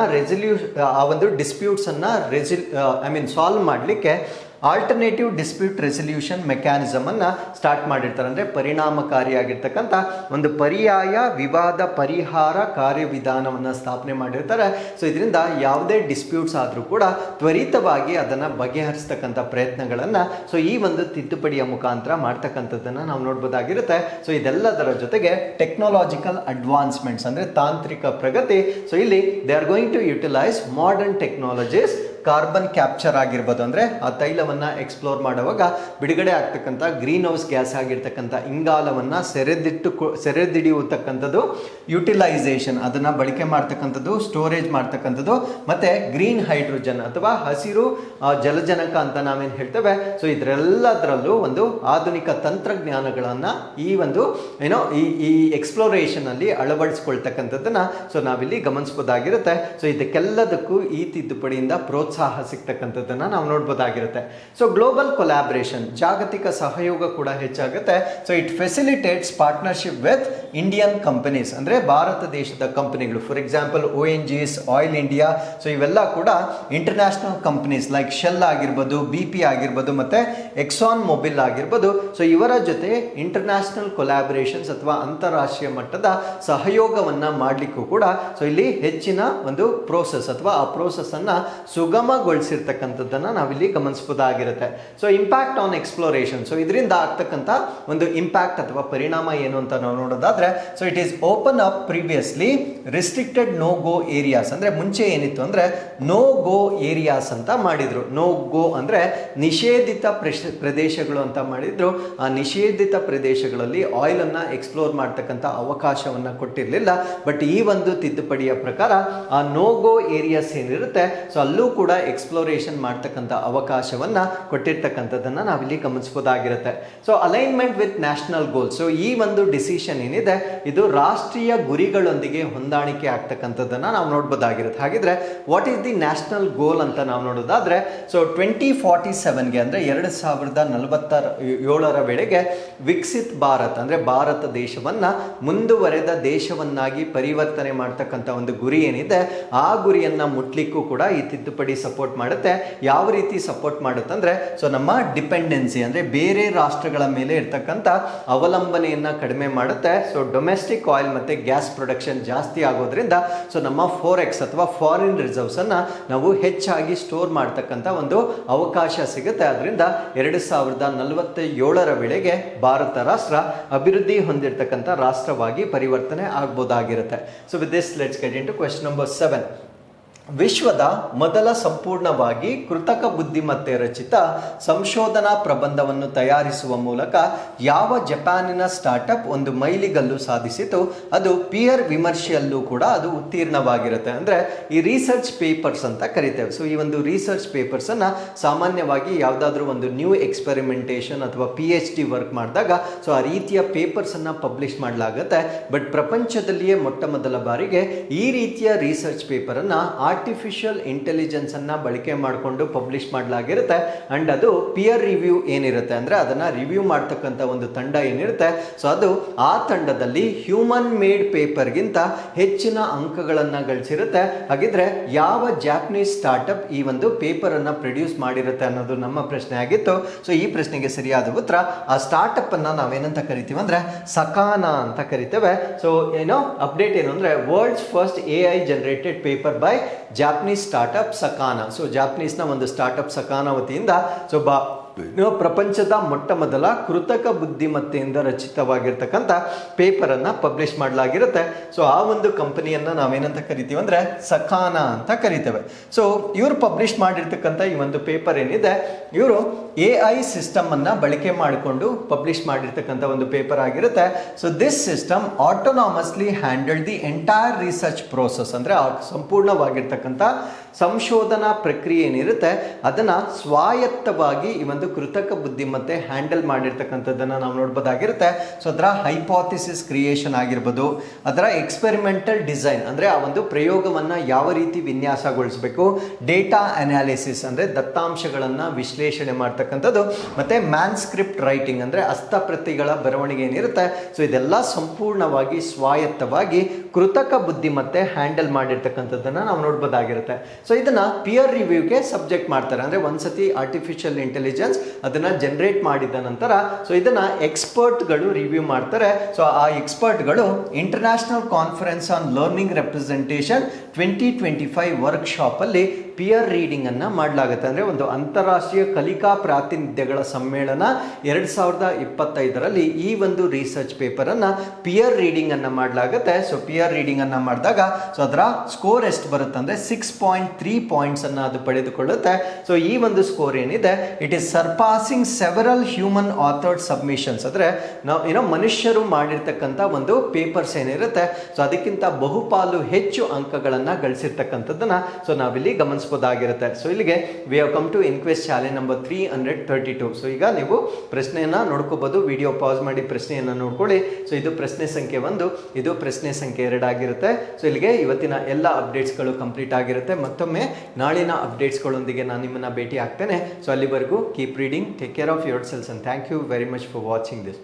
ಆ ಒಂದು ಡಿಸ್ಪ್ಯೂಟ್ಸ್ ಅನ್ನ ಸಾಲ್ವ್ ಮಾಡಲಿಕ್ಕೆ ಆಲ್ಟರ್ನೇಟಿವ್ ಡಿಸ್ಪ್ಯೂಟ್ ರೆಸಲ್ಯೂಷನ್ ಮೆಕ್ಯಾನಿಸಮ್ ಅನ್ನ ಸ್ಟಾರ್ಟ್ ಮಾಡಿರ್ತಾರೆ. ಅಂದರೆ ಪರಿಣಾಮಕಾರಿಯಾಗಿರ್ತಕ್ಕಂಥ ಒಂದು ಪರ್ಯಾಯ ವಿವಾದ ಪರಿಹಾರ ಕಾರ್ಯವಿಧಾನವನ್ನು ಸ್ಥಾಪನೆ ಮಾಡಿರ್ತಾರೆ. ಸೊ ಇದರಿಂದ ಯಾವುದೇ ಡಿಸ್ಪ್ಯೂಟ್ಸ್ ಆದರೂ ಕೂಡ ತ್ವರಿತವಾಗಿ ಅದನ್ನು ಬಗೆಹರಿಸ್ತಕ್ಕಂಥ ಪ್ರಯತ್ನಗಳನ್ನು ಸೊ ಈ ಒಂದು ತಿದ್ದುಪಡಿಯ ಮುಖಾಂತರ ಮಾಡ್ತಕ್ಕಂಥದ್ದನ್ನು ನಾವು ನೋಡ್ಬೋದಾಗಿರುತ್ತೆ. ಸೊ ಇದೆಲ್ಲದರ ಜೊತೆಗೆ ಟೆಕ್ನಾಲಜಿಕಲ್ ಅಡ್ವಾನ್ಸ್ಮೆಂಟ್ಸ್, ಅಂದರೆ ತಾಂತ್ರಿಕ ಪ್ರಗತಿ. ಸೊ ಇಲ್ಲಿ they are going to utilise modern technologies. Carbon capture ಆಗಿರ್ಬೋದು, ಅಂದರೆ ಆ ತೈಲವನ್ನು ಎಕ್ಸ್ಪ್ಲೋರ್ ಮಾಡುವಾಗ ಬಿಡುಗಡೆ ಆಗ್ತಕ್ಕಂಥ ಗ್ರೀನ್ ಹೌಸ್ ಗ್ಯಾಸ್ ಆಗಿರ್ತಕ್ಕಂಥ ಇಂಗಾಲವನ್ನು ಸೆರೆದಿಡಿಯತಕ್ಕಂಥದ್ದು, ಯುಟಿಲೈಸೇಷನ್ ಅದನ್ನು ಬಳಕೆ ಮಾಡ್ತಕ್ಕಂಥದ್ದು, ಸ್ಟೋರೇಜ್ ಮಾಡ್ತಕ್ಕಂಥದ್ದು, ಮತ್ತು ಗ್ರೀನ್ ಹೈಡ್ರೋಜನ್ ಅಥವಾ ಹಸಿರು ಜಲಜನಕ ಅಂತ ನಾವೇನು ಹೇಳ್ತೇವೆ. ಸೊ ಇದರೆಲ್ಲದರಲ್ಲೂ ಒಂದು ಆಧುನಿಕ ತಂತ್ರಜ್ಞಾನಗಳನ್ನು ಈ ಒಂದು ಈ ಎಕ್ಸ್ಪ್ಲೋರೇಷನ್ ಅಲ್ಲಿ ಅಳವಡಿಸ್ಕೊಳ್ತಕ್ಕಂಥದ್ದನ್ನು ಸೊ ನಾವಿಲ್ಲಿ ಗಮನಿಸ್ಬೋದಾಗಿರುತ್ತೆ. ಸೊ ಇದಕ್ಕೆಲ್ಲದಕ್ಕೂ ಈ ತಿದ್ದುಪಡಿಯಿಂದ ಪ್ರೋತ್ಸಾಹ ಸಿಗ್ತಕ್ಕಂಥದ್ದನ್ನು ನಾವು ನೋಡ್ಬೋದಾಗಿರುತ್ತೆ. ಸೊ ಗ್ಲೋಬಲ್ ಕೊಲಾಬ್ರೇಷನ್, ಜಾಗತಿಕ ಸಹಯೋಗ ಕೂಡ ಹೆಚ್ಚಾಗುತ್ತೆ. So it facilitates partnership with Indian companies, ಅಂದರೆ ಭಾರತ ದೇಶದ ಕಂಪನಿಗಳು, for example ONGs, oil India. So ಇವೆಲ್ಲ ಕೂಡ ಇಂಟರ್ನ್ಯಾಷನಲ್ ಕಂಪನೀಸ್ ಲೈಕ್ ಶೆಲ್ ಆಗಿರ್ಬೋದು, BP ಆಗಿರ್ಬೋದು, ಮತ್ತು ಎಕ್ಸಾನ್ ಮೊಬಿಲ್ ಆಗಿರ್ಬೋದು. ಸೊ ಇವರ ಜೊತೆ ಇಂಟರ್ನ್ಯಾಷನಲ್ ಕೊಲಾಬ್ರೇಷನ್ಸ್ ಅಥವಾ ಅಂತಾರಾಷ್ಟ್ರೀಯ ಮಟ್ಟದ ಸಹಯೋಗವನ್ನು ಮಾಡಲಿಕ್ಕೂ ಕೂಡ ಸೊ ಇಲ್ಲಿ ಹೆಚ್ಚಿನ ಒಂದು ಪ್ರೋಸೆಸ್ ಅಥವಾ ಆ ಪ್ರೋಸೆಸ್ ಅನ್ನ ಸುಗಮಗೊಳಿಸಿರ್ತಕ್ಕಂಥದ್ದನ್ನು ನಾವಿಲ್ಲಿ ಗಮನಿಸಬಹುದಾಗಿರುತ್ತೆ. So impact on exploration, so ಇದರಿಂದ ಆಗ್ತಕ್ಕಂಥ ಒಂದು ಇಂಪ್ಯಾಕ್ಟ್ ಅಥವಾ ಪರಿಣಾಮ ಏನು ಅಂತ ನಾವು ನೋಡೋದಾದ್ರೆ so it is open up previously restricted no go areas. ಅಂದರೆ ಮುಂಚೆ ಏನಿತ್ತು ಅಂದರೆ ನೋ ಗೋ ಏರಿಯಾಸ್ ಅಂತ ಮಾಡಿದ್ರು. ನೋ ಗೋ ಅಂದರೆ ನಿಷೇಧಿತ ಪ್ರದೇಶಗಳು ಅಂತ ಮಾಡಿದ್ರು. ಆ ನಿಷೇಧಿತ ಪ್ರದೇಶಗಳಲ್ಲಿ ಆಯಿಲ್ ಅನ್ನ ಎಕ್ಸ್ಪ್ಲೋರ್ ಮಾಡ್ತಕ್ಕಂಥ ಅವಕಾಶವನ್ನ ಕೊಟ್ಟಿರಲಿಲ್ಲ. ಬಟ್ ಈ ಒಂದು ತಿದ್ದುಪಡಿಯ ಪ್ರಕಾರ ಆ ನೋ ಗೋ ಏರಿಯಾಸ್ ಏನಿರುತ್ತೆ ಸೊ ಅಲ್ಲೂ ಕೂಡ ಎಕ್ಸ್ಪ್ಲೋರೇಷನ್ ಮಾಡ್ತಕ್ಕಂಥ ಅವಕಾಶವನ್ನ ಕೊಟ್ಟಿರ್ತಕ್ಕಂಥದ್ದನ್ನ ನಾವಿಲ್ಲಿ ಗಮನಿಸಬಹುದಾಗಿರುತ್ತೆ. So alignment with national goals, so ಈ ಒಂದು ಡಿಸಿಷನ್ ಏನಿದೆ ಇದು ರಾಷ್ಟ್ರೀಯ ಗುರಿಗಳೊಂದಿಗೆ ಹೊಂದಾಣಿಕೆ ಆಗ್ತಕ್ಕಂಥದ್ದನ್ನ ನಾವು ನೋಡ್ಬೋದಾಗಿರುತ್ತೆ. ಹಾಗಿದ್ರೆ ವಾಟ್ ಈಸ್ ದಿ ನ್ಯಾಷನಲ್ ಗೋಲ್ ಅಂತ ನಾವು ನೋಡೋದಾದ್ರೆ ಸೊ 2047ಗೆ ಅಂದರೆ 2047 ವೇಳೆಗೆ ವಿಕಸಿತ್ ಭಾರತ್ ಅಂದರೆ ಭಾರತ ದೇಶವನ್ನ ಮುಂದುವರೆದ ದೇಶವನ್ನಾಗಿ ಪರಿವರ್ತನೆ ಮಾಡ್ತಕ್ಕಂಥ ಒಂದು ಗುರಿ ಏನಿದೆ ಆ ಗುರಿಯನ್ನ ಮುಟ್ಲಿಕ್ಕೂ ಕೂಡ ಈ ತಿದ್ದುಪಡಿ ಸಪೋರ್ಟ್ ಮಾಡುತ್ತೆ. ಯಾವ ರೀತಿ ಸಪೋರ್ಟ್ ಮಾಡುತ್ತೆ ಅಂದರೆ ಸೊ ನಮ್ಮ ಡಿಪೆಂಡೆನ್ಸಿ ಅಂದರೆ ಬೇರೆ ರಾಷ್ಟ್ರಗಳ ಮೇಲೆ ಇರ್ತಕ್ಕಂಥ ಅವಲಂಬನೆಯನ್ನ ಕಡಿಮೆ ಮಾಡುತ್ತೆ. ಸೊ ಡೊಮೆಸ್ಟಿಕ್ ಆಯಿಲ್ ಮತ್ತೆ ಗ್ಯಾಸ್ ಪ್ರೊಡಕ್ಷನ್ ಜಾಸ್ತಿ ಆಗೋದ್ರಿಂದ ಸೊ ನಮ್ಮ ಫಾರೆಕ್ಸ್ ಅಥವಾ ಫಾರಿನ್ ರಿಸರ್ವ್ಸ್ ಅನ್ನ ನಾವು ಹೆಚ್ಚಾಗಿ ಸ್ಟೋರ್ ಮಾಡ್ತಕ್ಕಂಥ ಒಂದು ಅವಕಾಶ ಸಿಗುತ್ತೆ. ಅದರಿಂದ 2047 ವೇಳೆಗೆ ಭಾರತ ರಾಷ್ಟ್ರ ಅಭಿವೃದ್ಧಿ ಹೊಂದಿರತಕ್ಕಂಥ ರಾಷ್ಟ್ರವಾಗಿ ಪರಿವರ್ತನೆ ಆಗಬಹುದಾಗಿರುತ್ತೆ. So with this let's get into question number 7. ವಿಶ್ವದ ಮೊದಲ ಸಂಪೂರ್ಣವಾಗಿ ಕೃತಕ ಬುದ್ಧಿಮತ್ತೆ ರಚಿತ ಸಂಶೋಧನಾ ಪ್ರಬಂಧವನ್ನು ತಯಾರಿಸುವ ಮೂಲಕ ಯಾವ ಜಪಾನಿನ ಸ್ಟಾರ್ಟಪ್ ಒಂದು ಮೈಲಿಗಲ್ಲು ಸಾಧಿಸಿತು, ಅದು ಪಿಯರ್ ವಿಮರ್ಶೆಯಲ್ಲೂ ಕೂಡ ಅದು ಉತ್ತೀರ್ಣವಾಗಿರುತ್ತೆ. ಅಂದರೆ ಈ ರಿಸರ್ಚ್ ಪೇಪರ್ಸ್ ಅಂತ ಕರಿತೇವೆ. ಸೊ ಈ ಒಂದು ರಿಸರ್ಚ್ ಪೇಪರ್ಸನ್ನು ಸಾಮಾನ್ಯವಾಗಿ ಯಾವುದಾದ್ರೂ ಒಂದು ನ್ಯೂ ಎಕ್ಸ್ಪೆರಿಮೆಂಟೇಷನ್ ಅಥವಾ PhD ವರ್ಕ್ ಮಾಡಿದಾಗ ಸೊ ಆ ರೀತಿಯ ಪೇಪರ್ಸನ್ನು ಪಬ್ಲಿಷ್ ಮಾಡಲಾಗುತ್ತೆ. ಬಟ್ ಪ್ರಪಂಚದಲ್ಲಿಯೇ ಮೊಟ್ಟ ಮೊದಲ ಬಾರಿಗೆ ಈ ರೀತಿಯ ರಿಸರ್ಚ್ ಪೇಪರನ್ನು ಆರ್ಟಿಫಿಷಿಯಲ್ ಇಂಟೆಲಿಜೆನ್ಸನ್ನು ಬಳಕೆ ಮಾಡಿಕೊಂಡು ಪಬ್ಲಿಷ್ ಮಾಡಲಾಗಿರುತ್ತೆ. ಆ್ಯಂಡ್ ಅದು ಪಿಯರ್ ರಿವ್ಯೂ ಏನಿರುತ್ತೆ ಅಂದರೆ ಅದನ್ನು ರಿವ್ಯೂ ಮಾಡ್ತಕ್ಕಂಥ ಒಂದು ತಂಡ ಏನಿರುತ್ತೆ, ಸೊ ಅದು ಆ ತಂಡದಲ್ಲಿ ಹ್ಯೂಮನ್ ಮೇಡ್ ಪೇಪರ್ಗಿಂತ ಹೆಚ್ಚಿನ ಅಂಕಗಳನ್ನು ಗಳಿಸಿರುತ್ತೆ. ಹಾಗಿದ್ರೆ ಯಾವ ಜಾಪನೀಸ್ ಸ್ಟಾರ್ಟಪ್ ಈ ಒಂದು ಪೇಪರನ್ನು ಪ್ರೊಡ್ಯೂಸ್ ಮಾಡಿರುತ್ತೆ ಅನ್ನೋದು ನಮ್ಮ ಪ್ರಶ್ನೆ ಆಗಿತ್ತು. ಸೊ ಈ ಪ್ರಶ್ನೆಗೆ ಸರಿಯಾದ ಉತ್ತರ ಆ ಸ್ಟಾರ್ಟಪ್ ಅನ್ನು ನಾವೇನಂತ ಕರಿತೀವಿ ಅಂದರೆ ಸಕಾನಾ ಅಂತ ಕರಿತೇವೆ. ಸೊ ಅಪ್ಡೇಟ್ ಏನು ಅಂದರೆ world's first AI generated paper by Japanese startup Sakana. So ಜಾಪನೀಸ್ನ ಒಂದು ಸ್ಟಾರ್ಟಪ್ ಸಕಾನಾ ವತಿಯಿಂದ ಸೊ ಪ್ರಪಂಚದ ಮೊಟ್ಟ ಮೊದಲ ಕೃತಕ ಬುದ್ಧಿಮತ್ತೆಯಿಂದ ರಚಿತವಾಗಿರ್ತಕ್ಕಂಥ ಪೇಪರನ್ನು ಪಬ್ಲಿಷ್ ಮಾಡಲಾಗಿರುತ್ತೆ. ಸೊ ಆ ಒಂದು ಕಂಪನಿಯನ್ನು ನಾವೇನಂತ ಕರಿತೀವಿ ಅಂದರೆ ಸಕಾನಾ ಅಂತ ಕರಿತೇವೆ. ಸೊ ಇವರು ಪಬ್ಲಿಷ್ ಮಾಡಿರ್ತಕ್ಕಂಥ ಈ ಒಂದು ಪೇಪರ್ ಏನಿದೆ, ಇವರು AI ಸಿಸ್ಟಮನ್ನು ಬಳಕೆ ಮಾಡಿಕೊಂಡು ಪಬ್ಲಿಷ್ ಮಾಡಿರ್ತಕ್ಕಂಥ ಒಂದು ಪೇಪರ್ ಆಗಿರುತ್ತೆ. So this system autonomously handled the entire research process, ಅಂದರೆ ಸಂಪೂರ್ಣವಾಗಿರ್ತಕ್ಕಂಥ ಸಂಶೋಧನಾ ಪ್ರಕ್ರಿಯೆ ಏನಿರುತ್ತೆ ಅದನ್ನು ಸ್ವಾಯತ್ತವಾಗಿ ಈ ಒಂದು ಕೃತಕ ಬುದ್ಧಿಮತ್ತೆ ಹ್ಯಾಂಡಲ್ ಮಾಡಿರ್ತಕ್ಕಂಥದ್ದನ್ನು ನಾವು ನೋಡ್ಬೋದಾಗಿರುತ್ತೆ. ಸೊ ಅದರ ಹೈಪಾಥಿಸಿಸ್ ಕ್ರಿಯೇಷನ್ ಆಗಿರ್ಬೋದು, ಅದರ ಎಕ್ಸ್ಪೆರಿಮೆಂಟಲ್ ಡಿಸೈನ್ ಅಂದರೆ ಆ ಒಂದು ಪ್ರಯೋಗವನ್ನು ಯಾವ ರೀತಿ ವಿನ್ಯಾಸಗೊಳಿಸಬೇಕು, ಡೇಟಾ ಅನಾಲಿಸಿಸ್ ಅಂದರೆ ದತ್ತಾಂಶಗಳನ್ನು ವಿಶ್ಲೇಷಣೆ ಮಾಡ್ತಕ್ಕಂಥದ್ದು, ಮತ್ತು ಮ್ಯಾನ್ಸ್ಕ್ರಿಪ್ಟ್ ರೈಟಿಂಗ್ ಅಂದರೆ ಹಸ್ತಪ್ರತಿಗಳ ಬರವಣಿಗೆ ಏನಿರುತ್ತೆ, ಸೊ ಇದೆಲ್ಲ ಸಂಪೂರ್ಣವಾಗಿ ಸ್ವಾಯತ್ತವಾಗಿ ಕೃತಕ ಬುದ್ಧಿಮತ್ತೆ ಹ್ಯಾಂಡಲ್ ಮಾಡಿರ್ತಕ್ಕಂಥದ್ದನ್ನು ನಾವು ನೋಡ್ಬೋದಾಗಿರುತ್ತೆ. ಸೊ ಇದನ್ನು ಪಿಯರ್ ರಿವ್ಯೂಗೆ ಸಬ್ಜೆಕ್ಟ್ ಮಾಡ್ತಾರೆ. ಅಂದರೆ ಒಂದ್ಸತಿ ಆರ್ಟಿಫಿಷಿಯಲ್ ಇಂಟೆಲಿಜೆನ್ಸ್ ಅದನ್ನು ಜನರೇಟ್ ಮಾಡಿದ ನಂತರ ಸೊ ಇದನ್ನು ಎಕ್ಸ್ಪರ್ಟ್ಗಳು ರಿವ್ಯೂ ಮಾಡ್ತಾರೆ. ಸೊ ಆ ಎಕ್ಸ್ಪರ್ಟ್ಗಳು International Conference on Learning Representation 2025 ವರ್ಕ್ಶಾಪಲ್ಲಿ ಪಿಯರ್ ರೀಡಿಂಗನ್ನು ಮಾಡಲಾಗುತ್ತೆ. ಅಂದರೆ ಒಂದು ಅಂತಾರಾಷ್ಟ್ರೀಯ ಕಲಿಕಾ ಪ್ರಾತಿನಿಧ್ಯಗಳ ಸಮ್ಮೇಳನ 2025ರಲ್ಲಿ ಈ ಒಂದು ರಿಸರ್ಚ್ ಪೇಪರನ್ನು ಪಿಯರ್ ರೀಡಿಂಗನ್ನು ಮಾಡಲಾಗುತ್ತೆ. ಸೊ ಪಿಯರ್ ರೀಡಿಂಗನ್ನು ಮಾಡಿದಾಗ ಸೊ ಅದರ ಸ್ಕೋರ್ ಎಷ್ಟು ಬರುತ್ತೆ ಅಂದರೆ 6.3 ಪಾಯಿಂಟ್ಸನ್ನು ಅದು ಪಡೆದುಕೊಳ್ಳುತ್ತೆ. ಸೊ ಈ ಒಂದು ಸ್ಕೋರ್ ಏನಿದೆ it is surpassing several human authored submissions, ಅಂದರೆ ನಾವು ಮನುಷ್ಯರು ಮಾಡಿರ್ತಕ್ಕಂಥ ಒಂದು ಪೇಪರ್ಸ್ ಏನಿರುತ್ತೆ ಸೊ ಅದಕ್ಕಿಂತ ಬಹುಪಾಲು ಹೆಚ್ಚು ಅಂಕಗಳನ್ನು ಗಳಿಸಿರ್ತಕ್ಕಂಥದ್ದನ್ನು ಸೊ ನಾವಿಲ್ಲಿ ಗಮನಿಸಬಹುದಾಗಿರುತ್ತೆ. ಸೊ ಇಲ್ಲಿಗೆ we have come to inquest challenge number 332. ಸೊ ಈಗ ನೀವು ಪ್ರಶ್ನೆಯನ್ನು ನೋಡ್ಕೋಬಹುದು, ವಿಡಿಯೋ ಪಾಸ್ ಮಾಡಿ ಪ್ರಶ್ನೆಯನ್ನು ನೋಡ್ಕೊಳ್ಳಿ. ಸೊ ಇದು ಪ್ರಶ್ನೆ ಸಂಖ್ಯೆ 1, ಇದು ಪ್ರಶ್ನೆ ಸಂಖ್ಯೆ 2 ಆಗಿರುತ್ತೆ. ಸೊ ಇಲ್ಲಿಗೆ ಇವತ್ತಿನ ಎಲ್ಲ ಅಪ್ಡೇಟ್ಸ್ಗಳು ಕಂಪ್ಲೀಟ್ ಆಗಿರುತ್ತೆ. ಮತ್ತೊಮ್ಮೆ ನಾಳಿನ ಅಪ್ಡೇಟ್ಸ್ಗಳೊಂದಿಗೆ ನಾನು ನಿಮ್ಮನ್ನು ಭೇಟಿ ಆಗ್ತೇನೆ. ಸೊ ಅಲ್ಲಿವರೆಗೂ keep reading, take care of yourselves, and thank you very much for watching this.